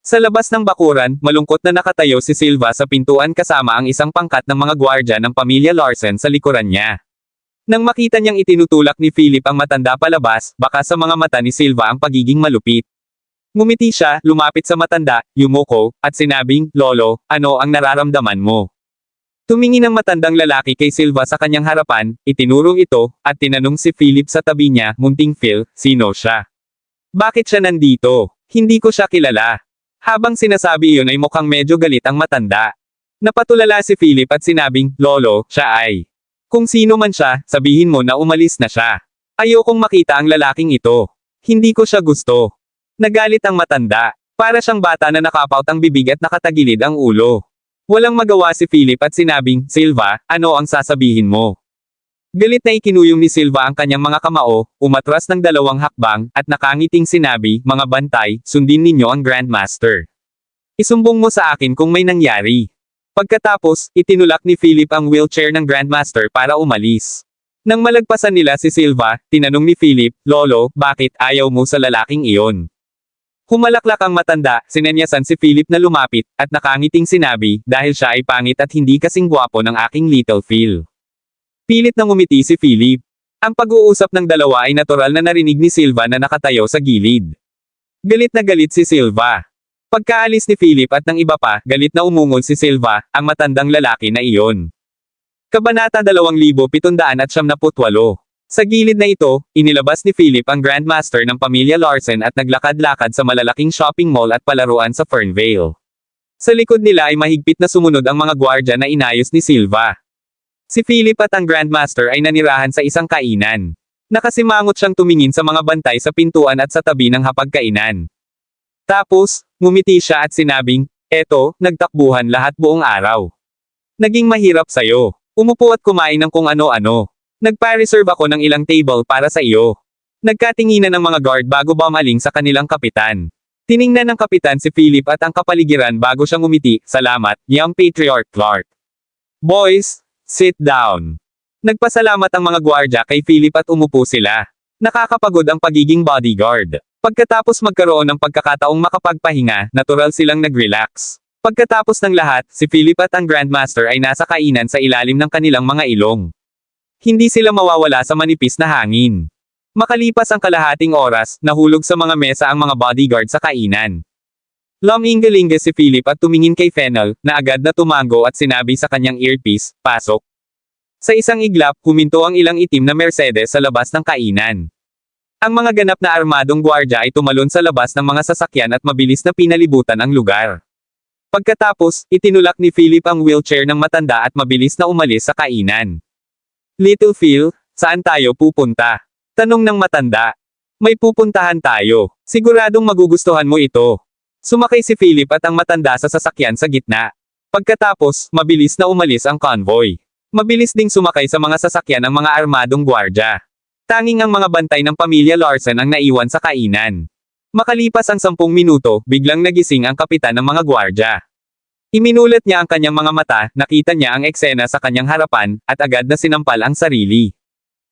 Sa labas ng bakuran, malungkot na nakatayo si Silva sa pintuan kasama ang isang pangkat ng mga gwardya ng pamilya Larsen sa likuran niya. Nang makita niyang itinutulak ni Philip ang matanda palabas, baka sa mga mata ni Silva ang pagiging malupit. Ngumiti siya, lumapit sa matanda, yumuko, at sinabing, "Lolo, ano ang nararamdaman mo?" Tumingin ang matandang lalaki kay Silva sa kanyang harapan, itinuro ito, at tinanong si Philip sa tabi niya, "Munting Phil, sino siya? Bakit siya nandito? Hindi ko siya kilala." Habang sinasabi iyon ay mukhang medyo galit ang matanda. Napatulala si Philip at sinabing, "Lolo, siya ay. Kung sino man siya, sabihin mo na umalis na siya. Ayokong makita ang lalaking ito. Hindi ko siya gusto." Nagalit ang matanda. Para siyang bata na nakapaut ang bibig at nakatagilid ang ulo. Walang magawa si Philip at sinabing, "Silva, ano ang sasabihin mo?" Galit na ikinuyong ni Silva ang kanyang mga kamao, umatras ng 2 hakbang, at nakangiting sinabi, "Mga bantay, sundin ninyo ang Grandmaster. Isumbong mo sa akin kung may nangyari." Pagkatapos, itinulak ni Philip ang wheelchair ng Grandmaster para umalis. Nang malagpasan nila si Silva, tinanong ni Philip, "Lolo, bakit ayaw mo sa lalaking iyon?" Humalaklak ang matanda, sinenyasan si Philip na lumapit, at nakangiting sinabi, "Dahil siya ay pangit at hindi kasing gwapo ng aking little Phil." Pilit na ngumiti si Philip. Ang pag-uusap ng dalawa ay natural na narinig ni Silva na nakatayo sa gilid. Galit na galit si Silva. Pagkaalis ni Philip at ng iba pa, galit na umungol si Silva, ang matandang lalaki na iyon. Kabanata 2778. Sa gilid na ito, inilabas ni Philip ang Grandmaster ng pamilya Larsen at naglakad-lakad sa malalaking shopping mall at palaruan sa Fernvale. Sa likod nila ay mahigpit na sumunod ang mga gwardya na inayos ni Silva. Si Philip at ang Grandmaster ay nanirahan sa isang kainan. Nakasimangot siyang tumingin sa mga bantay sa pintuan at sa tabi ng hapagkainan. Tapos, ngumiti siya at sinabing, "Eto, nagtakbuhan lahat buong araw. Naging mahirap sa'yo. Umupo at kumain ng kung ano-ano. Nagpa-reserve ako ng ilang table para sa iyo." Nagkatinginan ng mga guard bago bumaling sa kanilang kapitan. Tiningnan ng kapitan si Philip at ang kapaligiran bago siyang ngumiti, "Salamat, Young Patriarch Clark. Boys, sit down." Nagpasalamat ang mga gwardya kay Philip at umupo sila. Nakakapagod ang pagiging bodyguard. Pagkatapos magkaroon ng pagkakataong makapagpahinga, natural silang nag-relax. Pagkatapos ng lahat, si Philip at ang Grandmaster ay nasa kainan sa ilalim ng kanilang mga ilong. Hindi sila mawawala sa manipis na hangin. Makalipas ang kalahating oras, nahulog sa mga mesa ang mga bodyguard sa kainan. Lumingalinga si Philip at tumingin kay Fennel, na agad na tumango at sinabi sa kanyang earpiece, "Pasok." Sa isang iglap, huminto ang ilang itim na Mercedes sa labas ng kainan. Ang mga ganap na armadong gwardya ay tumalon sa labas ng mga sasakyan at mabilis na pinalibutan ang lugar. Pagkatapos, itinulak ni Philip ang wheelchair ng matanda at mabilis na umalis sa kainan. "Little Phil, saan tayo pupunta?" Tanong ng matanda. "May pupuntahan tayo. Siguradong magugustuhan mo ito." Sumakay si Philip at ang matanda sa sasakyan sa gitna. Pagkatapos, mabilis na umalis ang convoy. Mabilis ding sumakay sa mga sasakyan ang mga armadong gwardya. Tanging ang mga bantay ng pamilya Larsen ang naiwan sa kainan. Makalipas ang 10 minuto, biglang nagising ang kapitan ng mga gwardya. Iminulat niya ang kanyang mga mata, nakita niya ang eksena sa kanyang harapan, at agad na sinampal ang sarili.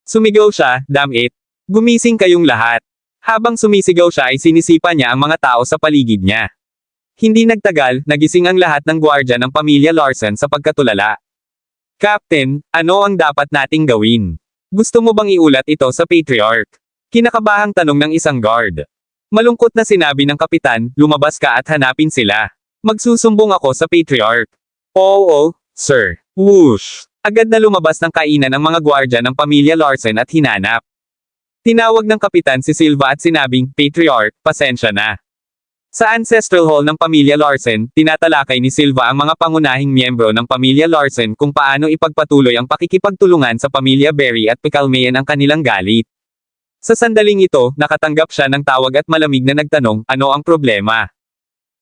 Sumigaw siya, "Damn it! Gumising kayong lahat!" Habang sumisigaw siya ay sinisipa niya ang mga tao sa paligid niya. Hindi nagtagal, nagising ang lahat ng gwardya ng pamilya Larsen sa pagkatulala. "Captain, ano ang dapat nating gawin? Gusto mo bang iulat ito sa Patriarch?" Kinakabahang tanong ng isang guard. Malungkot na sinabi ng kapitan, "Lumabas ka at hanapin sila. Magsusumbong ako sa Patriarch." "Oo, sir." Whoosh! Agad na lumabas ng kainan ang mga gwardya ng pamilya Larsen at hinanap. Tinawag ng kapitan si Silva at sinabing, "Patriarch, pasensya na." Sa Ancestral Hall ng pamilya Larsen, tinatalakay ni Silva ang mga pangunahing miyembro ng pamilya Larsen kung paano ipagpatuloy ang pakikipagtulungan sa pamilya Berry at pakalmayan ang kanilang galit. Sa sandaling ito, nakatanggap siya ng tawag at malamig na nagtanong, "Ano ang problema?"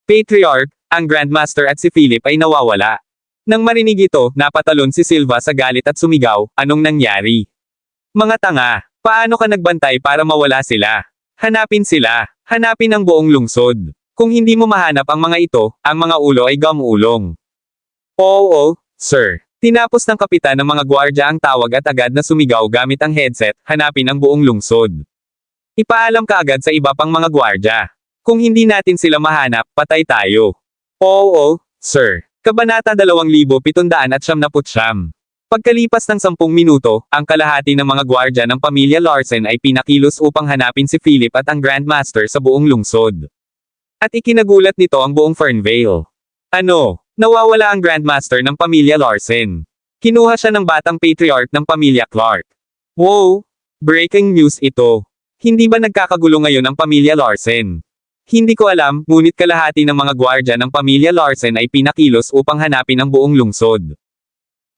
Patriarch, ang Grandmaster at si Philip ay nawawala. Nang marinig ito, napatalon si Silva sa galit at sumigaw, "Anong nangyari? Mga tanga! Paano ka nagbantay para mawala sila? Hanapin sila! Hanapin ang buong lungsod! Kung hindi mo mahanap ang mga ito, ang mga ulo ay gamulong." "Oo, sir." Tinapos ng kapitan ng mga gwardya ang tawag at agad na sumigaw gamit ang headset, "Hanapin ang buong lungsod. Ipaalam ka agad sa iba pang mga gwardya. Kung hindi natin sila mahanap, patay tayo. Oo, sir. Kabanata 2779. Pagkalipas ng 10 minuto, ang kalahati ng mga gwardya ng pamilya Larsen ay pinakilos upang hanapin si Philip at ang Grandmaster sa buong lungsod. At ikinagulat nito ang buong Fernvale. Ano? Nawawala ang Grandmaster ng pamilya Larsen. Kinuha siya ng batang patriarch ng pamilya Clark. Wow! Breaking news ito. Hindi ba nagkakagulo ngayon ang pamilya Larsen? Hindi ko alam, ngunit kalahati ng mga gwardya ng pamilya Larsen ay pinakilos upang hanapin ang buong lungsod.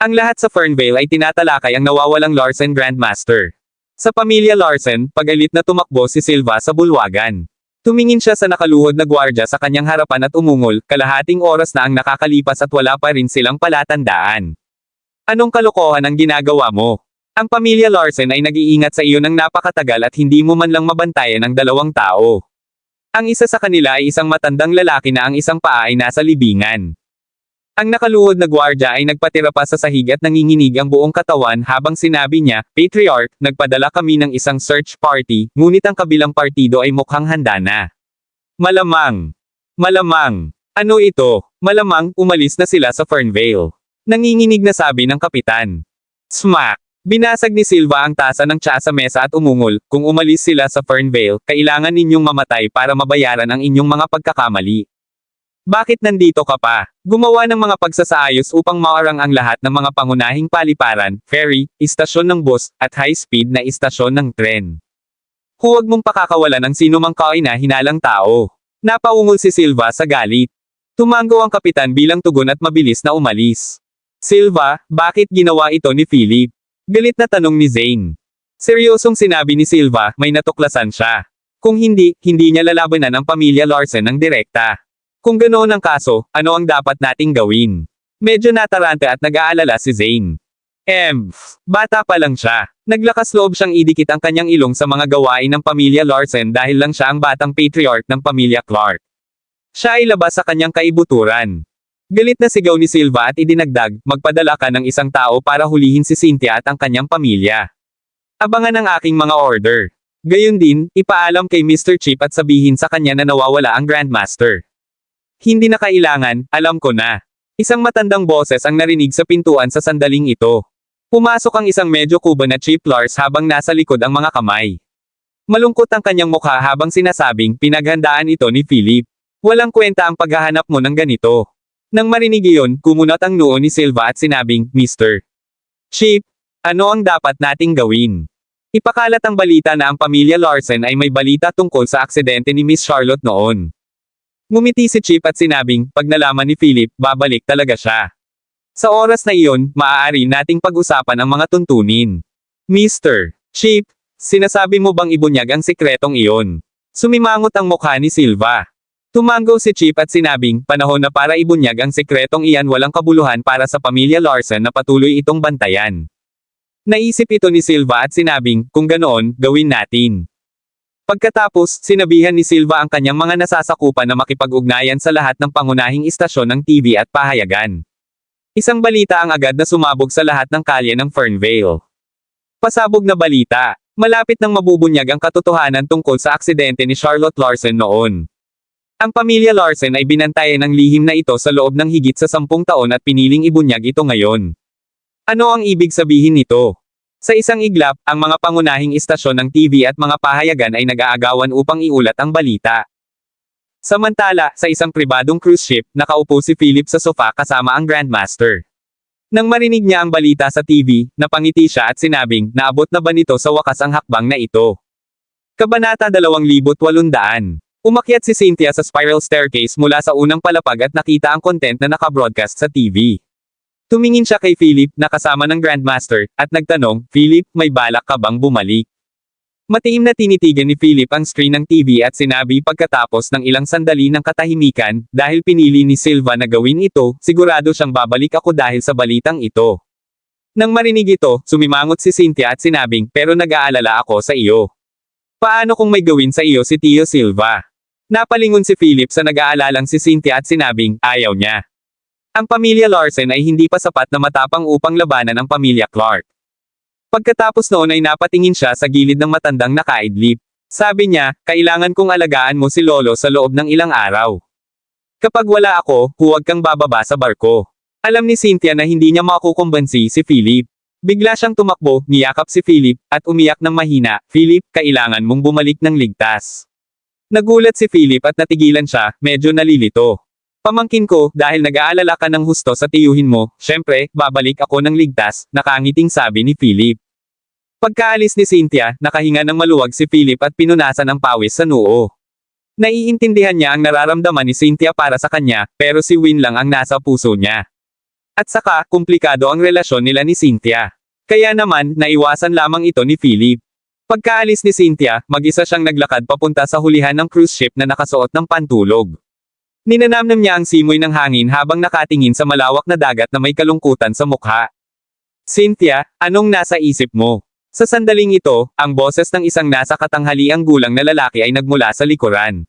Ang lahat sa Fernvale ay tinatalakay ang nawawalang Larsen Grandmaster. Sa pamilya Larsen, pagalit na tumakbo si Silva sa bulwagan. Tumingin siya sa nakaluhod na gwardya sa kanyang harapan at umungol, kalahating oras na ang nakakalipas at wala pa rin silang palatandaan. Anong kalokohan ang ginagawa mo? Ang pamilya Larsen ay nag-iingat sa iyo ng napakatagal at hindi mo man lang mabantayan ang dalawang tao. Ang isa sa kanila ay isang matandang lalaki na ang isang paa ay nasa libingan. Ang nakaluhod na gwardya ay nagpatira pa sa sahig at nanginginig ang buong katawan habang sinabi niya, Patriarch, nagpadala kami ng isang search party, ngunit ang kabilang partido ay mukhang handa na. Malamang. Malamang. Ano ito? Malamang, umalis na sila sa Fernvale. Nanginginig na sabi ng kapitan. Smack! Binasag ni Silva ang tasa ng tsaa sa mesa at umungol, kung umalis sila sa Fernvale, kailangan ninyong mamatay para mabayaran ang inyong mga pagkakamali. Bakit nandito ka pa? Gumawa ng mga pagsasaayos upang maarang ang lahat ng mga pangunahing paliparan, ferry, istasyon ng bus, at high-speed na istasyon ng tren. Huwag mong pakakawalan ng sinumang kaina-hinalang tao. Napaungol si Silva sa galit. Tumango ang kapitan bilang tugon at mabilis na umalis. Silva, bakit ginawa ito ni Philip? Galit na tanong ni Zane. Seryosong sinabi ni Silva, may natuklasan siya. Kung hindi, hindi niya lalabanan ang pamilya Larsen ng direkta. Kung ganoon ang kaso, ano ang dapat nating gawin? Medyo nataranta at nag-aalala si Zane. Bata pa lang siya. Naglakas loob siyang idikit ang kanyang ilong sa mga gawain ng pamilya Larsen dahil lang siya ang batang patriarch ng pamilya Clark. Siya ay labas sa kanyang kaibuturan. Galit na sigaw ni Silva at idinagdag, magpadala ka ng isang tao para hulihin si Cynthia at ang kanyang pamilya. Abangan ang aking mga order. Gayon din, ipaalam kay Mr. Chip at sabihin sa kanya na nawawala ang Grandmaster. Hindi na kailangan, alam ko na. Isang matandang boses ang narinig sa pintuan sa sandaling ito. Pumasok ang isang medyo kuba na Chip Lars habang nasa likod ang mga kamay. Malungkot ang kanyang mukha habang sinasabing pinaghandaan ito ni Philip. Walang kwenta ang paghahanap mo ng ganito. Nang marinig iyon, kumunot ang noo ni Silva at sinabing, Mr. Chip, ano ang dapat nating gawin? Ipakalat ang balita na ang pamilya Larsen ay may balita tungkol sa aksidente ni Miss Charlotte noon. Ngumiti si Chip at sinabing, pag nalaman ni Philip, babalik talaga siya. Sa oras na iyon, maaari nating pag-usapan ang mga tuntunin. Mr. Chip, sinasabi mo bang ibunyag ang sikretong iyon? Sumimangot ang mukha ni Silva. Tumango si Chip at sinabing, panahon na para ibunyag ang sikretong iyan, walang kabuluhan para sa pamilya Larsen na patuloy itong bantayan. Naisip ito ni Silva at sinabing, kung ganoon, gawin natin. Pagkatapos, sinabihan ni Silva ang kanyang mga nasasakupan na makipag-ugnayan sa lahat ng pangunahing istasyon ng TV at pahayagan. Isang balita ang agad na sumabog sa lahat ng kalye ng Fernvale. Pasabog na balita. Malapit nang mabubunyag ang katotohanan tungkol sa aksidente ni Charlotte Larsen noon. Ang pamilya Larsen ay binantayan ng lihim na ito sa loob ng higit sa 10 taon at piniling ibunyag ito ngayon. Ano ang ibig sabihin nito? Sa isang iglap, ang mga pangunahing istasyon ng TV at mga pahayagan ay nag-aagawan upang iulat ang balita. Samantala, sa isang pribadong cruise ship, nakaupo si Philip sa sofa kasama ang Grandmaster. Nang marinig niya ang balita sa TV, napangiti siya at sinabing, naabot na ba nito sa wakas ang hakbang na ito? Kabanata 2800. Umakyat si Cynthia sa spiral staircase mula sa unang palapag at nakita ang content na nakabroadcast sa TV. Tumingin siya kay Philip, na kasama ng Grandmaster, at nagtanong, Philip, may balak ka bang bumalik? Matiim na tinitigan ni Philip ang screen ng TV at sinabi pagkatapos ng ilang sandali ng katahimikan, dahil pinili ni Silva na gawin ito, sigurado siyang babalik ako dahil sa balitang ito. Nang marinig ito, sumimangot si Cynthia at sinabing, pero nag-aalala ako sa iyo. Paano kung may gawin sa iyo si Tio Silva? Napalingon si Philip sa nag-aalalang si Cynthia at sinabing, ayaw niya. Ang pamilya Larsen ay hindi pa sapat na matapang upang labanan ang pamilya Clark. Pagkatapos noon ay napatingin siya sa gilid ng matandang nakaidlip. Sabi niya, kailangan kong alagaan mo si Lolo sa loob ng ilang araw. Kapag wala ako, huwag kang bababa sa barko. Alam ni Cynthia na hindi niya makukumbansi si Philip. Bigla siyang tumakbo, niyakap si Philip, at umiyak ng mahina, Philip, kailangan mong bumalik ng ligtas. Nagulat si Philip at natigilan siya, medyo nalilito. Pamangkin ko, dahil nag-aalala ka ng husto sa tiyuhin mo, syempre, babalik ako ng ligtas, nakangiting sabi ni Philip. Pagkaalis ni Cynthia, nakahinga ng maluwag si Philip at pinunasan ang pawis sa noo. Naiintindihan niya ang nararamdaman ni Cynthia para sa kanya, pero si Win lang ang nasa puso niya. At saka, komplikado ang relasyon nila ni Cynthia. Kaya naman, naiwasan lamang ito ni Philip. Pagkaalis ni Cynthia, mag-isa siyang naglakad papunta sa hulihan ng cruise ship na nakasuot ng pantulog. Ninanamnam niya ang simoy ng hangin habang nakatingin sa malawak na dagat na may kalungkutan sa mukha. Cynthia, anong nasa isip mo? Sa sandaling ito, ang boses ng isang nasa katanghaliang gulang na lalaki ay nagmula sa likuran.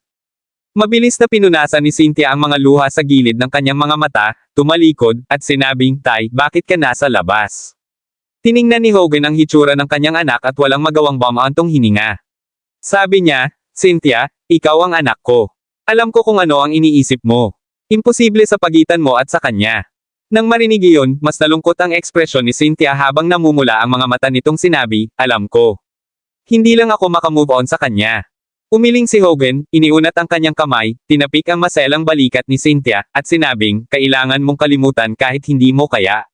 Mabilis na pinunasan ni Cynthia ang mga luha sa gilid ng kanyang mga mata, tumalikod, at sinabing, Tay, bakit ka nasa labas? Tiningnan ni Hogan ang hitsura ng kanyang anak at walang magawang bumaantong hininga. Sabi niya, Cynthia, ikaw ang anak ko. Alam ko kung ano ang iniisip mo. Imposible sa pagitan mo at sa kanya. Nang marinig iyon, mas nalungkot ang ekspresyon ni Cynthia habang namumula ang mga mata nitong sinabi, alam ko. Hindi lang ako makamove on sa kanya. Umiling si Hogan, iniunat ang kanyang kamay, tinapik ang maselang balikat ni Cynthia, at sinabing, kailangan mong kalimutan kahit hindi mo kaya.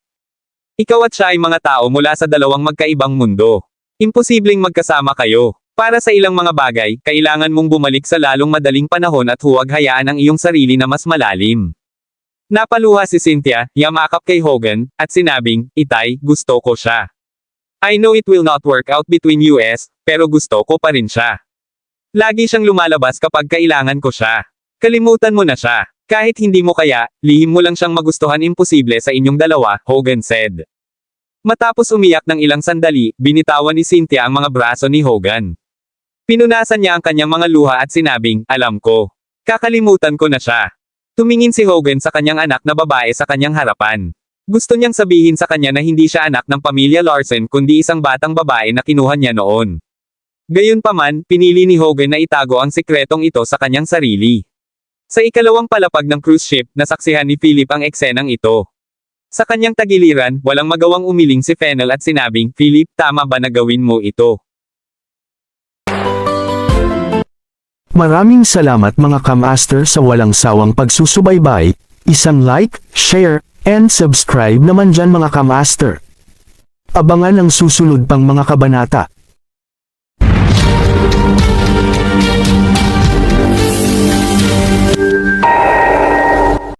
Ikaw at siya ay mga tao mula sa dalawang magkaibang mundo. Imposibleng magkasama kayo. Para sa ilang mga bagay, kailangan mong bumalik sa lalong madaling panahon at huwag hayaan ang iyong sarili na mas malalim. Napaluha si Cynthia, yamakap kay Hogan, at sinabing, Itay, gusto ko siya. I know it will not work out between us, pero gusto ko pa rin siya. Lagi siyang lumalabas kapag kailangan ko siya. Kalimutan mo na siya. Kahit hindi mo kaya, lihim mo lang siyang magustuhan imposible sa inyong dalawa, Hogan said. Matapos umiyak ng ilang sandali, binitawan ni Cynthia ang mga braso ni Hogan. Pinunasan niya ang kanyang mga luha at sinabing, alam ko. Kakalimutan ko na siya. Tumingin si Hogan sa kanyang anak na babae sa kanyang harapan. Gusto niyang sabihin sa kanya na hindi siya anak ng pamilya Larson kundi isang batang babae na kinuha niya noon. Gayunpaman, pinili ni Hogan na itago ang sikretong ito sa kanyang sarili. Sa ikalawang palapag ng cruise ship, nasaksihan ni Philip ang eksenang ito. Sa kanyang tagiliran, walang magawang umiling si Fennel at sinabing, Philip, tama ba na gawin mo ito? Maraming salamat mga kamaster sa walang sawang pagsusubaybay, isang like, share, and subscribe naman dyan mga kamaster. Abangan ang susunod pang mga kabanata.